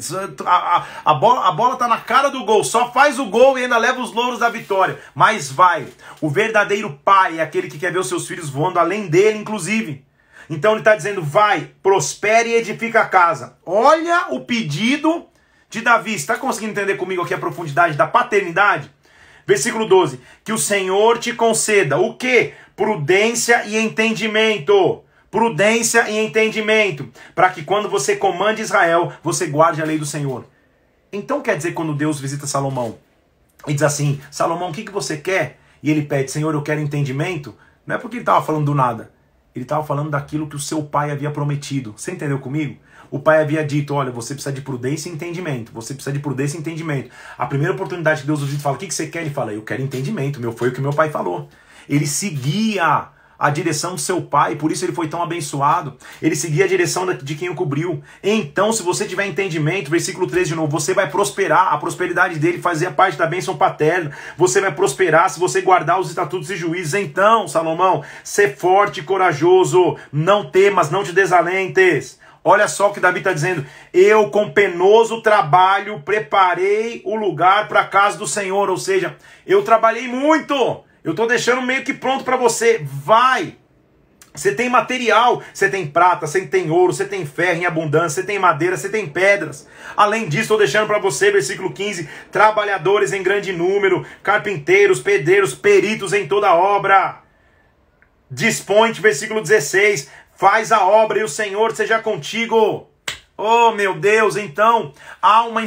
a bola tá na cara do gol. Só faz o gol e ainda leva os louros da vitória. Mas vai. O verdadeiro pai é aquele que quer ver os seus filhos voando além dele, inclusive. Então ele está dizendo, vai, prospere e edifica a casa. Olha o pedido de Davi. Está conseguindo entender comigo aqui a profundidade da paternidade? Versículo 12. Que o Senhor te conceda o quê? Prudência e entendimento. Prudência e entendimento. Para que quando você comande Israel, você guarde a lei do Senhor. Então quer dizer quando Deus visita Salomão e diz assim, Salomão, o que você quer? E ele pede, Senhor, eu quero entendimento. Não é porque ele estava falando do nada. Ele estava falando daquilo que o seu pai havia prometido. Você entendeu comigo? O pai havia dito, olha, você precisa de prudência e entendimento. Você precisa de prudência e entendimento. A primeira oportunidade que Deus nos fala, o que você quer? Ele fala, eu quero entendimento. Foi o que meu pai falou. Ele seguia a direção do seu pai, por isso ele foi tão abençoado. Ele seguia a direção de quem o cobriu. Então, se você tiver entendimento, versículo 13 de novo, você vai prosperar. A prosperidade dele fazia parte da bênção paterna. Você vai prosperar se você guardar os estatutos e juízos. Então, Salomão, ser forte e corajoso. Não temas, não te desalentes. Olha só o que Davi está dizendo. Eu, com penoso trabalho, preparei o lugar para a casa do Senhor. Ou seja, eu trabalhei muito. Eu estou deixando meio que pronto para você. Vai. Você tem material. Você tem prata, você tem ouro, você tem ferro em abundância, você tem madeira, você tem pedras. Além disso, estou deixando para você, versículo 15, trabalhadores em grande número, carpinteiros, pedreiros, peritos em toda obra. Dispõe-te, versículo 16, faz a obra e o Senhor seja contigo. Oh, meu Deus, então, há uma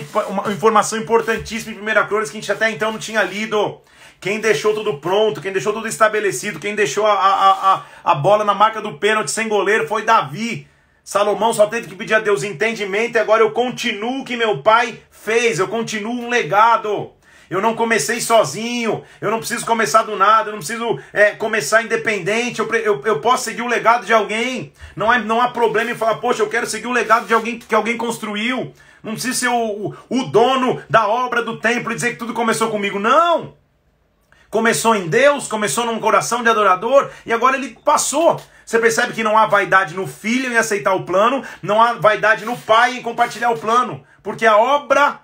informação importantíssima em 1 Crônicas que a gente até então não tinha lido. Quem deixou tudo pronto, quem deixou tudo estabelecido, quem deixou a bola na marca do pênalti sem goleiro foi Davi. Salomão só teve que pedir a Deus entendimento e agora eu continuo o que meu pai fez, eu continuo um legado. Eu não comecei sozinho, eu não preciso começar do nada, eu não preciso começar independente, eu posso seguir o legado de alguém. Não há problema em falar, poxa, eu quero seguir o legado de alguém que alguém construiu. Não preciso ser o dono da obra do templo e dizer que tudo começou comigo, não. Começou em Deus, começou num coração de adorador e agora ele passou. Você percebe que não há vaidade no filho em aceitar o plano, não há vaidade no pai em compartilhar o plano, porque a obra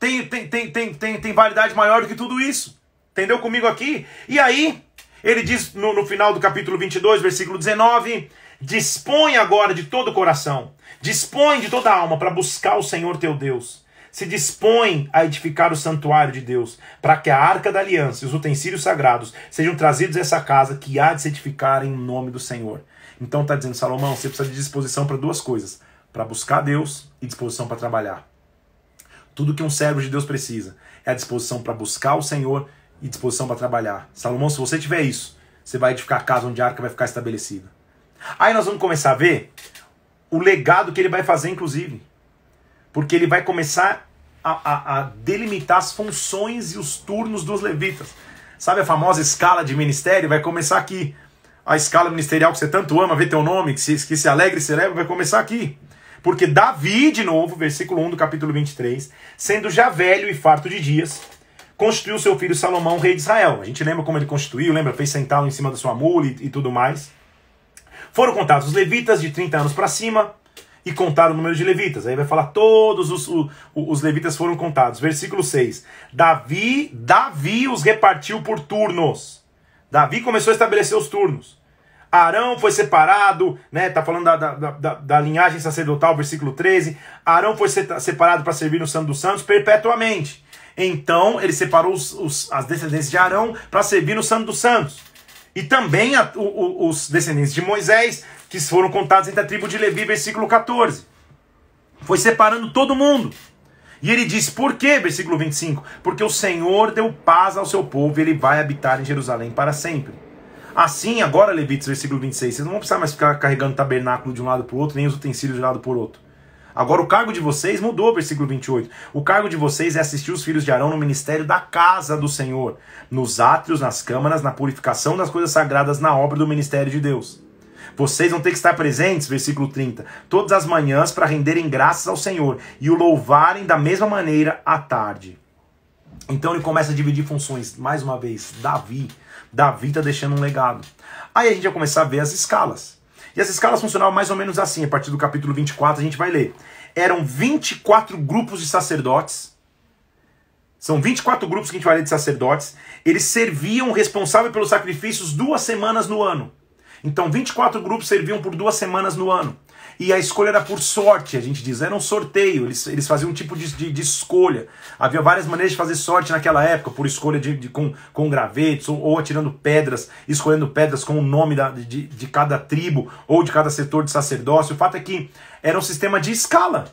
tem validade maior do que tudo isso. Entendeu comigo aqui? E aí, ele diz no final do capítulo 22, versículo 19, dispõe agora de todo o coração, dispõe de toda a alma para buscar o Senhor teu Deus. Se dispõe a edificar o santuário de Deus, para que a arca da aliança e os utensílios sagrados sejam trazidos a essa casa que há de se edificar em nome do Senhor. Então está dizendo, Salomão, você precisa de disposição para duas coisas, para buscar Deus e disposição para trabalhar. Tudo que um servo de Deus precisa é a disposição para buscar o Senhor e disposição para trabalhar. Salomão, se você tiver isso, você vai edificar a casa onde a arca vai ficar estabelecida. Aí nós vamos começar a ver o legado que ele vai fazer, inclusive. Porque ele vai começar a delimitar as funções e os turnos dos levitas. Sabe a famosa escala de ministério? Vai começar aqui. A escala ministerial que você tanto ama, vê teu nome, que se alegra e celebra, vai começar aqui. Porque Davi, de novo, versículo 1 do capítulo 23, sendo já velho e farto de dias, constituiu seu filho Salomão, rei de Israel. A gente lembra como ele constituiu, lembra? Fez sentá-lo em cima da sua mula e tudo mais. Foram contados os levitas de 30 anos para cima, e contaram o número de levitas. Aí vai falar todos os levitas foram contados. Versículo 6. Davi os repartiu por turnos. Davi começou a estabelecer os turnos. Arão foi separado, né? Tá falando da linhagem sacerdotal, versículo 13. Arão foi separado para servir no Santo dos Santos perpetuamente. Então ele separou as descendências de Arão para servir no Santo dos Santos. E também os descendentes de Moisés, que foram contados entre a tribo de Levi, versículo 14. Foi separando todo mundo. E ele diz, por quê? Versículo 25. Porque o Senhor deu paz ao seu povo e ele vai habitar em Jerusalém para sempre. Assim, agora, levitas, versículo 26, vocês não vão precisar mais ficar carregando tabernáculo de um lado para o outro, nem os utensílios de um lado para o outro. Agora o cargo de vocês mudou, versículo 28. O cargo de vocês é assistir os filhos de Arão no ministério da casa do Senhor, nos átrios, nas câmaras, na purificação das coisas sagradas, na obra do ministério de Deus. Vocês vão ter que estar presentes, versículo 30, todas as manhãs para renderem graças ao Senhor e o louvarem da mesma maneira à tarde. Então ele começa a dividir funções. Mais uma vez, Davi está deixando um legado. Aí a gente vai começar a ver as escalas. E as escalas funcionavam mais ou menos assim. A partir do capítulo 24 a gente vai ler. Eram 24 grupos de sacerdotes. São 24 grupos que a gente vai ler de sacerdotes. Eles serviam responsável pelos sacrifícios 2 semanas no ano. Então 24 grupos serviam por 2 semanas no ano. E a escolha era por sorte, a gente diz. Era um sorteio, eles faziam um tipo de escolha. Havia várias maneiras de fazer sorte naquela época, por escolha com gravetos, ou atirando pedras, escolhendo pedras com o nome de cada tribo, ou de cada setor de sacerdócio. O fato é que era um sistema de escala.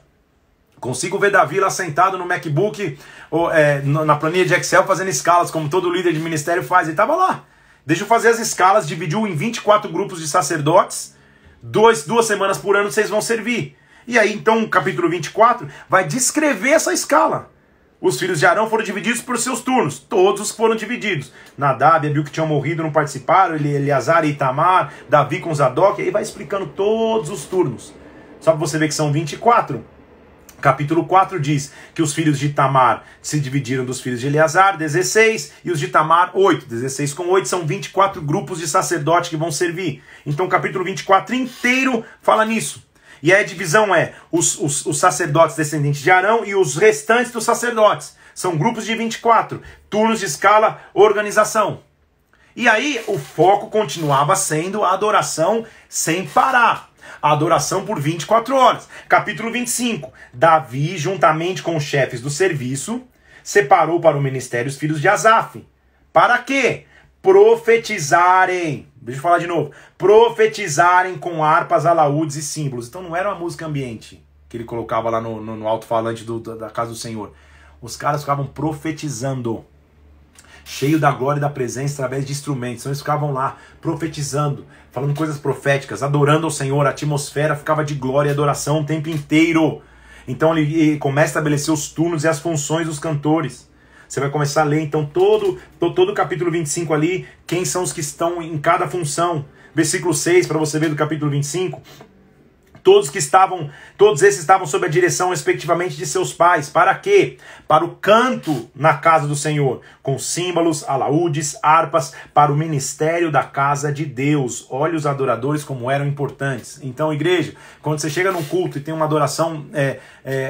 Consigo ver Davi lá sentado no MacBook, ou, na planilha de Excel, fazendo escalas, como todo líder de ministério faz. Ele estava lá. Deixa eu fazer as escalas, dividiu em 24 grupos de sacerdotes, 2 semanas por ano vocês vão servir. E aí então o capítulo 24 vai descrever essa escala. Os filhos de Arão foram divididos por seus turnos, todos foram divididos. Nadab e Abiú que tinham morrido não participaram, Eleazar e Itamar, Davi com Zadok, e aí vai explicando todos os turnos. Só para você ver que são 24. Capítulo 4 diz que os filhos de Itamar se dividiram dos filhos de Eleazar, 16, e os de Itamar, 8. 16 com 8 são 24 grupos de sacerdotes que vão servir. Então o capítulo 24 inteiro fala nisso. E aí a divisão é os sacerdotes descendentes de Arão e os restantes dos sacerdotes. São grupos de 24, turnos de escala, organização. E aí o foco continuava sendo a adoração sem parar. A adoração por 24 horas. Capítulo 25. Davi, juntamente com os chefes do serviço, separou para o ministério os filhos de Asaf. Para quê? Profetizarem. Deixa eu falar de novo. Profetizarem com harpas, alaúdes e símbolos. Então não era uma música ambiente que ele colocava lá no alto-falante da casa do Senhor. Os caras ficavam profetizando. Cheio da glória e da presença através de instrumentos. Então eles ficavam lá profetizando, falando coisas proféticas, adorando ao Senhor. A atmosfera ficava de glória e adoração o tempo inteiro. Então ele começa a estabelecer os turnos e as funções dos cantores. Você vai começar a ler então todo o capítulo 25 ali, quem são os que estão em cada função. Versículo 6, para você ver do capítulo 25. Todos esses estavam sob a direção, respectivamente, de seus pais. Para quê? Para o canto na casa do Senhor, com símbolos, alaúdes, harpas, para o ministério da casa de Deus. Olha os adoradores como eram importantes. Então, igreja, quando você chega num culto e tem uma adoração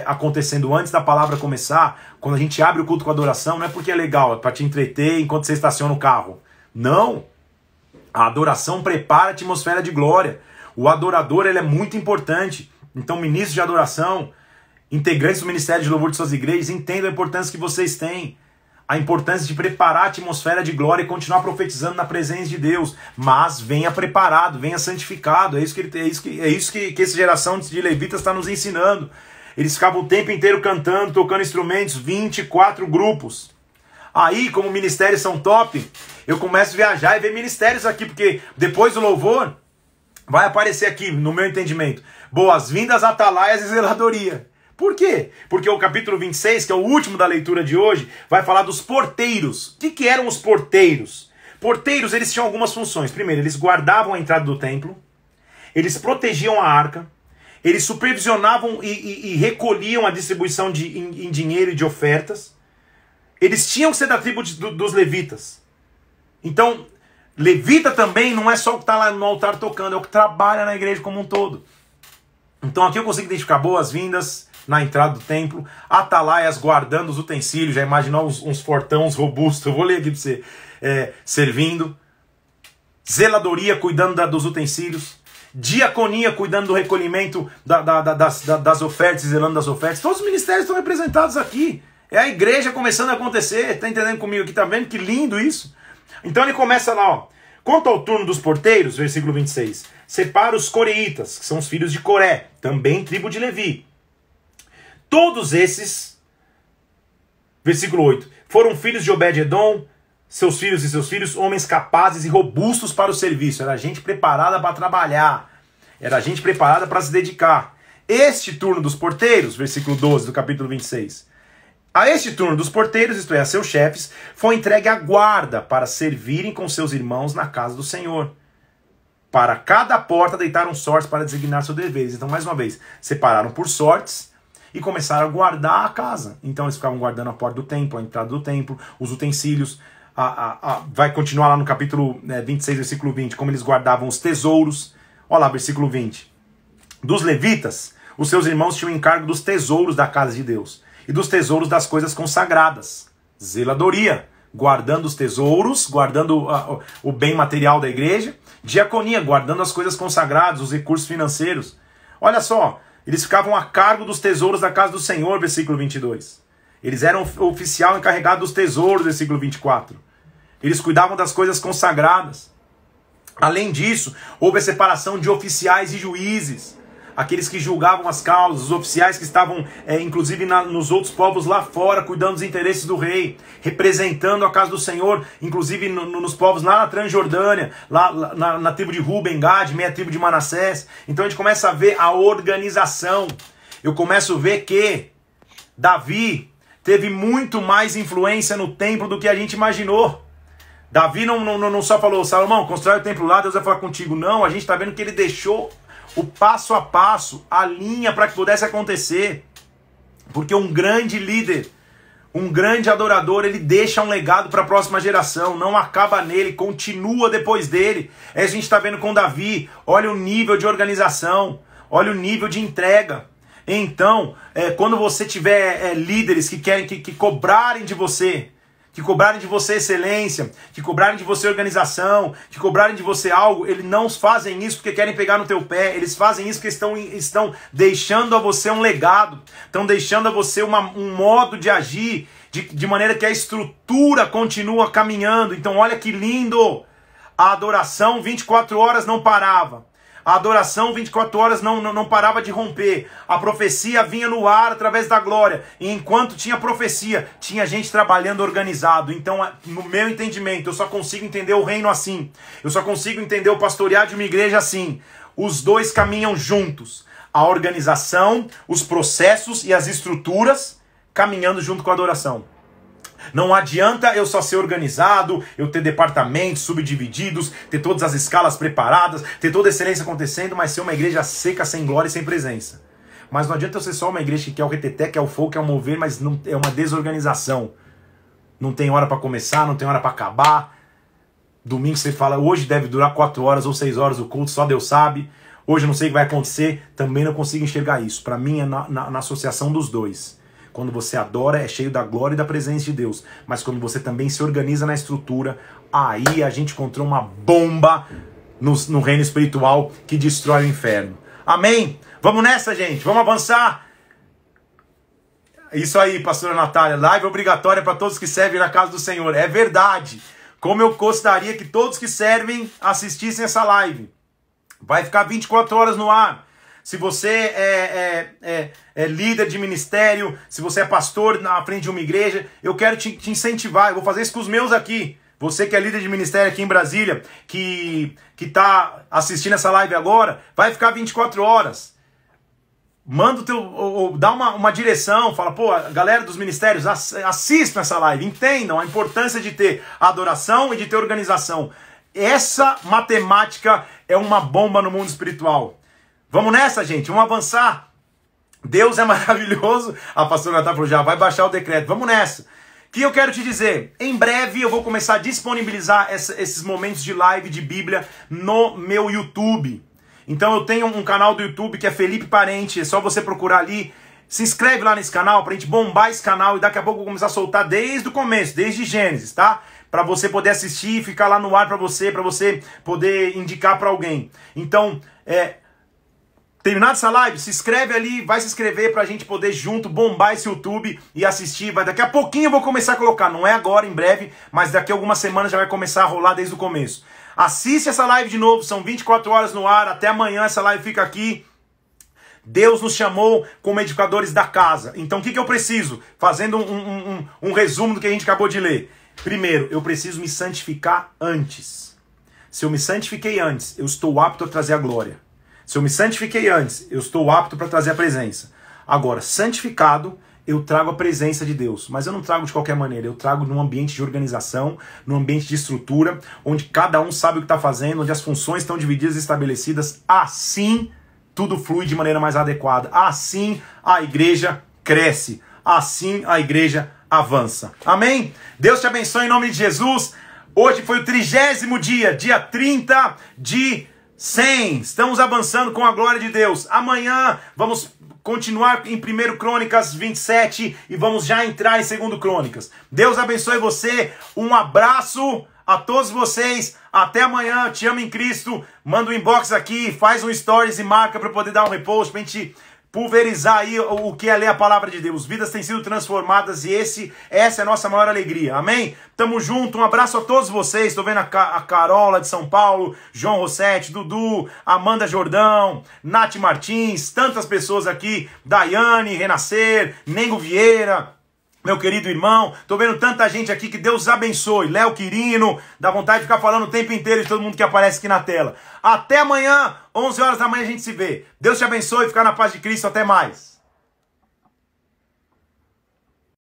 acontecendo antes da palavra começar, quando a gente abre o culto com adoração, não é porque é legal, é para te entreter enquanto você estaciona o carro. Não! A adoração prepara a atmosfera de glória. O adorador, ele é muito importante. Então, ministros de adoração, integrantes do Ministério de Louvor de suas igrejas, entendam a importância que vocês têm. A importância de preparar a atmosfera de glória e continuar profetizando na presença de Deus. Mas venha preparado, venha santificado. É isso que essa geração de levitas está nos ensinando. Eles ficavam o tempo inteiro cantando, tocando instrumentos, 24 grupos. Aí, como ministérios são top, eu começo a viajar e ver ministérios aqui, porque depois do louvor vai aparecer aqui, no meu entendimento, boas-vindas, atalaias e zeladoria. Por quê? Porque o capítulo 26, que é o último da leitura de hoje, vai falar dos porteiros. O que eram os porteiros? Porteiros, eles tinham algumas funções. Primeiro, eles guardavam a entrada do templo, eles protegiam a arca, eles supervisionavam e recolhiam a distribuição em dinheiro e de ofertas. Eles tinham que ser da tribo dos levitas. Então, levita também não é só o que está lá no altar tocando, é o que trabalha na igreja como um todo. Então aqui eu consigo identificar boas-vindas na entrada do templo, atalaias guardando os utensílios, já imaginou uns fortões robustos, eu vou ler aqui para você, servindo, zeladoria cuidando dos utensílios, diaconia cuidando do recolhimento das ofertas, zelando das ofertas. Todos os ministérios estão representados aqui. É a igreja começando a acontecer, tá entendendo comigo aqui? Tá vendo que lindo isso? Então ele começa lá, ó. Quanto ao turno dos porteiros, versículo 26, separa os coreitas, que são os filhos de Coré, também tribo de Levi. Todos esses Versículo 8. Foram filhos de Obed-edom, seus filhos, homens capazes e robustos para o serviço. Era gente preparada para trabalhar. Era gente preparada para se dedicar. Este turno dos porteiros, versículo 12 do capítulo 26. A este turno dos porteiros, isto é, a seus chefes, foi entregue a guarda para servirem com seus irmãos na casa do Senhor. Para cada porta deitaram sortes para designar seus deveres. Então, mais uma vez, separaram por sortes e começaram a guardar a casa. Então, eles ficavam guardando a porta do templo, a entrada do templo, os utensílios. Vai continuar lá no capítulo 26, versículo 20, como eles guardavam os tesouros. Olha lá, versículo 20. Dos levitas, os seus irmãos tinham encargo dos tesouros da casa de Deus e dos tesouros das coisas consagradas. Zeladoria, guardando os tesouros, guardando o bem material da igreja. Diaconia, guardando as coisas consagradas, os recursos financeiros. Olha só, eles ficavam a cargo dos tesouros da casa do Senhor, versículo 22. Eles eram oficial encarregado dos tesouros, versículo 24. Eles cuidavam das coisas consagradas. Além disso, houve a separação de oficiais e juízes. Aqueles que julgavam as causas, os oficiais que estavam, inclusive, nos outros povos lá fora, cuidando dos interesses do rei, representando a casa do Senhor, inclusive nos povos lá na Transjordânia, lá na tribo de Ruben, Gad, meia tribo de Manassés. Então a gente começa a ver a organização. Eu começo a ver que Davi teve muito mais influência no templo do que a gente imaginou. Davi não só falou, Salomão, constrói o templo lá, Deus vai falar contigo. Não, a gente está vendo que ele deixou o passo a passo, a linha para que pudesse acontecer. Porque um grande líder, um grande adorador, ele deixa um legado para a próxima geração, não acaba nele, continua depois dele. A gente está vendo com Davi, olha o nível de organização, olha o nível de entrega. Então, quando você tiver líderes que querem que cobrarem de você, excelência, que cobrarem de você organização, que cobrarem de você algo, eles não fazem isso porque querem pegar no teu pé, eles fazem isso porque estão deixando a você um legado, estão deixando a você um modo de agir, de maneira que a estrutura continua caminhando. Então olha que lindo, a adoração 24 horas não parava. A adoração 24 horas não parava de romper. A profecia vinha no ar através da glória. E enquanto tinha profecia, tinha gente trabalhando organizado. Então, no meu entendimento, eu só consigo entender o reino assim. Eu só consigo entender o pastorear de uma igreja assim. Os dois caminham juntos. A organização, os processos e as estruturas caminhando junto com a adoração. Não adianta eu só ser organizado, eu ter departamentos subdivididos, ter todas as escalas preparadas, ter toda a excelência acontecendo, mas ser uma igreja seca, sem glória e sem presença. Mas não adianta eu ser só uma igreja que quer o reteté, quer o fogo, quer o mover, mas não, é uma desorganização. Não tem hora para começar, não tem hora para acabar. Domingo você fala, hoje deve durar 4 horas ou 6 horas o culto, só Deus sabe. Hoje eu não sei o que vai acontecer, também não consigo enxergar isso. Para mim é na associação dos dois. Quando você adora, é cheio da glória e da presença de Deus. Mas quando você também se organiza na estrutura, aí a gente encontrou uma bomba no reino espiritual que destrói o inferno. Amém? Vamos nessa, gente. Vamos avançar. Isso aí, pastora Natália. Live obrigatória para todos que servem na casa do Senhor. É verdade. Como eu gostaria que todos que servem assistissem essa live. Vai ficar 24 horas no ar. Se você é líder de ministério, se você é pastor na frente de uma igreja, eu quero te incentivar. Eu vou fazer isso com os meus aqui. Você que é líder de ministério aqui em Brasília, que está assistindo essa live agora, vai ficar 24 horas. Manda dá uma direção, fala, pô, galera dos ministérios, assistam essa live, entendam a importância de ter adoração e de ter organização. Essa matemática é uma bomba no mundo espiritual. Vamos nessa, gente, vamos avançar. Deus é maravilhoso. A pastora Natália falou, já vai baixar o decreto. Vamos nessa. O que eu quero te dizer? Em breve eu vou começar a disponibilizar esses momentos de live de Bíblia no meu YouTube. Então eu tenho um canal do YouTube que é Felipe Parente. É só você procurar ali. Se inscreve lá nesse canal pra gente bombar esse canal. E daqui a pouco eu vou começar a soltar desde o começo, desde Gênesis, tá? Para você poder assistir e ficar lá no ar para você poder indicar para alguém. Então, terminado essa live, se inscreve ali, vai se inscrever pra gente poder junto bombar esse YouTube e assistir. Daqui a pouquinho eu vou começar a colocar, não é agora, em breve, mas daqui a algumas semanas já vai começar a rolar desde o começo. Assiste essa live de novo, são 24 horas no ar, até amanhã essa live fica aqui. Deus nos chamou como edificadores da casa. Então o que eu preciso? Fazendo um resumo do que a gente acabou de ler. Primeiro, eu preciso me santificar antes. Se eu me santifiquei antes, eu estou apto a trazer a glória. Se eu me santifiquei antes, eu estou apto para trazer a presença. Agora, santificado, eu trago a presença de Deus. Mas eu não trago de qualquer maneira. Eu trago num ambiente de organização, num ambiente de estrutura, onde cada um sabe o que está fazendo, onde as funções estão divididas e estabelecidas. Assim, tudo flui de maneira mais adequada. Assim, a igreja cresce. Assim, a igreja avança. Amém? Deus te abençoe em nome de Jesus. Hoje foi o 30º dia, dia 30 de 100. Estamos avançando com a glória de Deus. Amanhã vamos continuar em 1 Crônicas 27 e vamos já entrar em 2 Crônicas. Deus abençoe você. Um abraço a todos vocês. Até amanhã. Te amo em Cristo. Manda um inbox aqui, faz um stories e marca para poder dar um repost, pra gente pulverizar aí o que é ler a palavra de Deus. Vidas têm sido transformadas e essa é a nossa maior alegria. Amém? Tamo junto. Um abraço a todos vocês. Estou vendo a Carola de São Paulo, João Rossetti, Dudu, Amanda Jordão, Nath Martins, tantas pessoas aqui, Daiane, Renascer, Nengo Vieira, meu querido irmão. Tô vendo tanta gente aqui, que Deus abençoe. Léo Quirino, dá vontade de ficar falando o tempo inteiro de todo mundo que aparece aqui na tela. Até amanhã, 11 horas da manhã a gente se vê. Deus te abençoe, fica na paz de Cristo, até mais.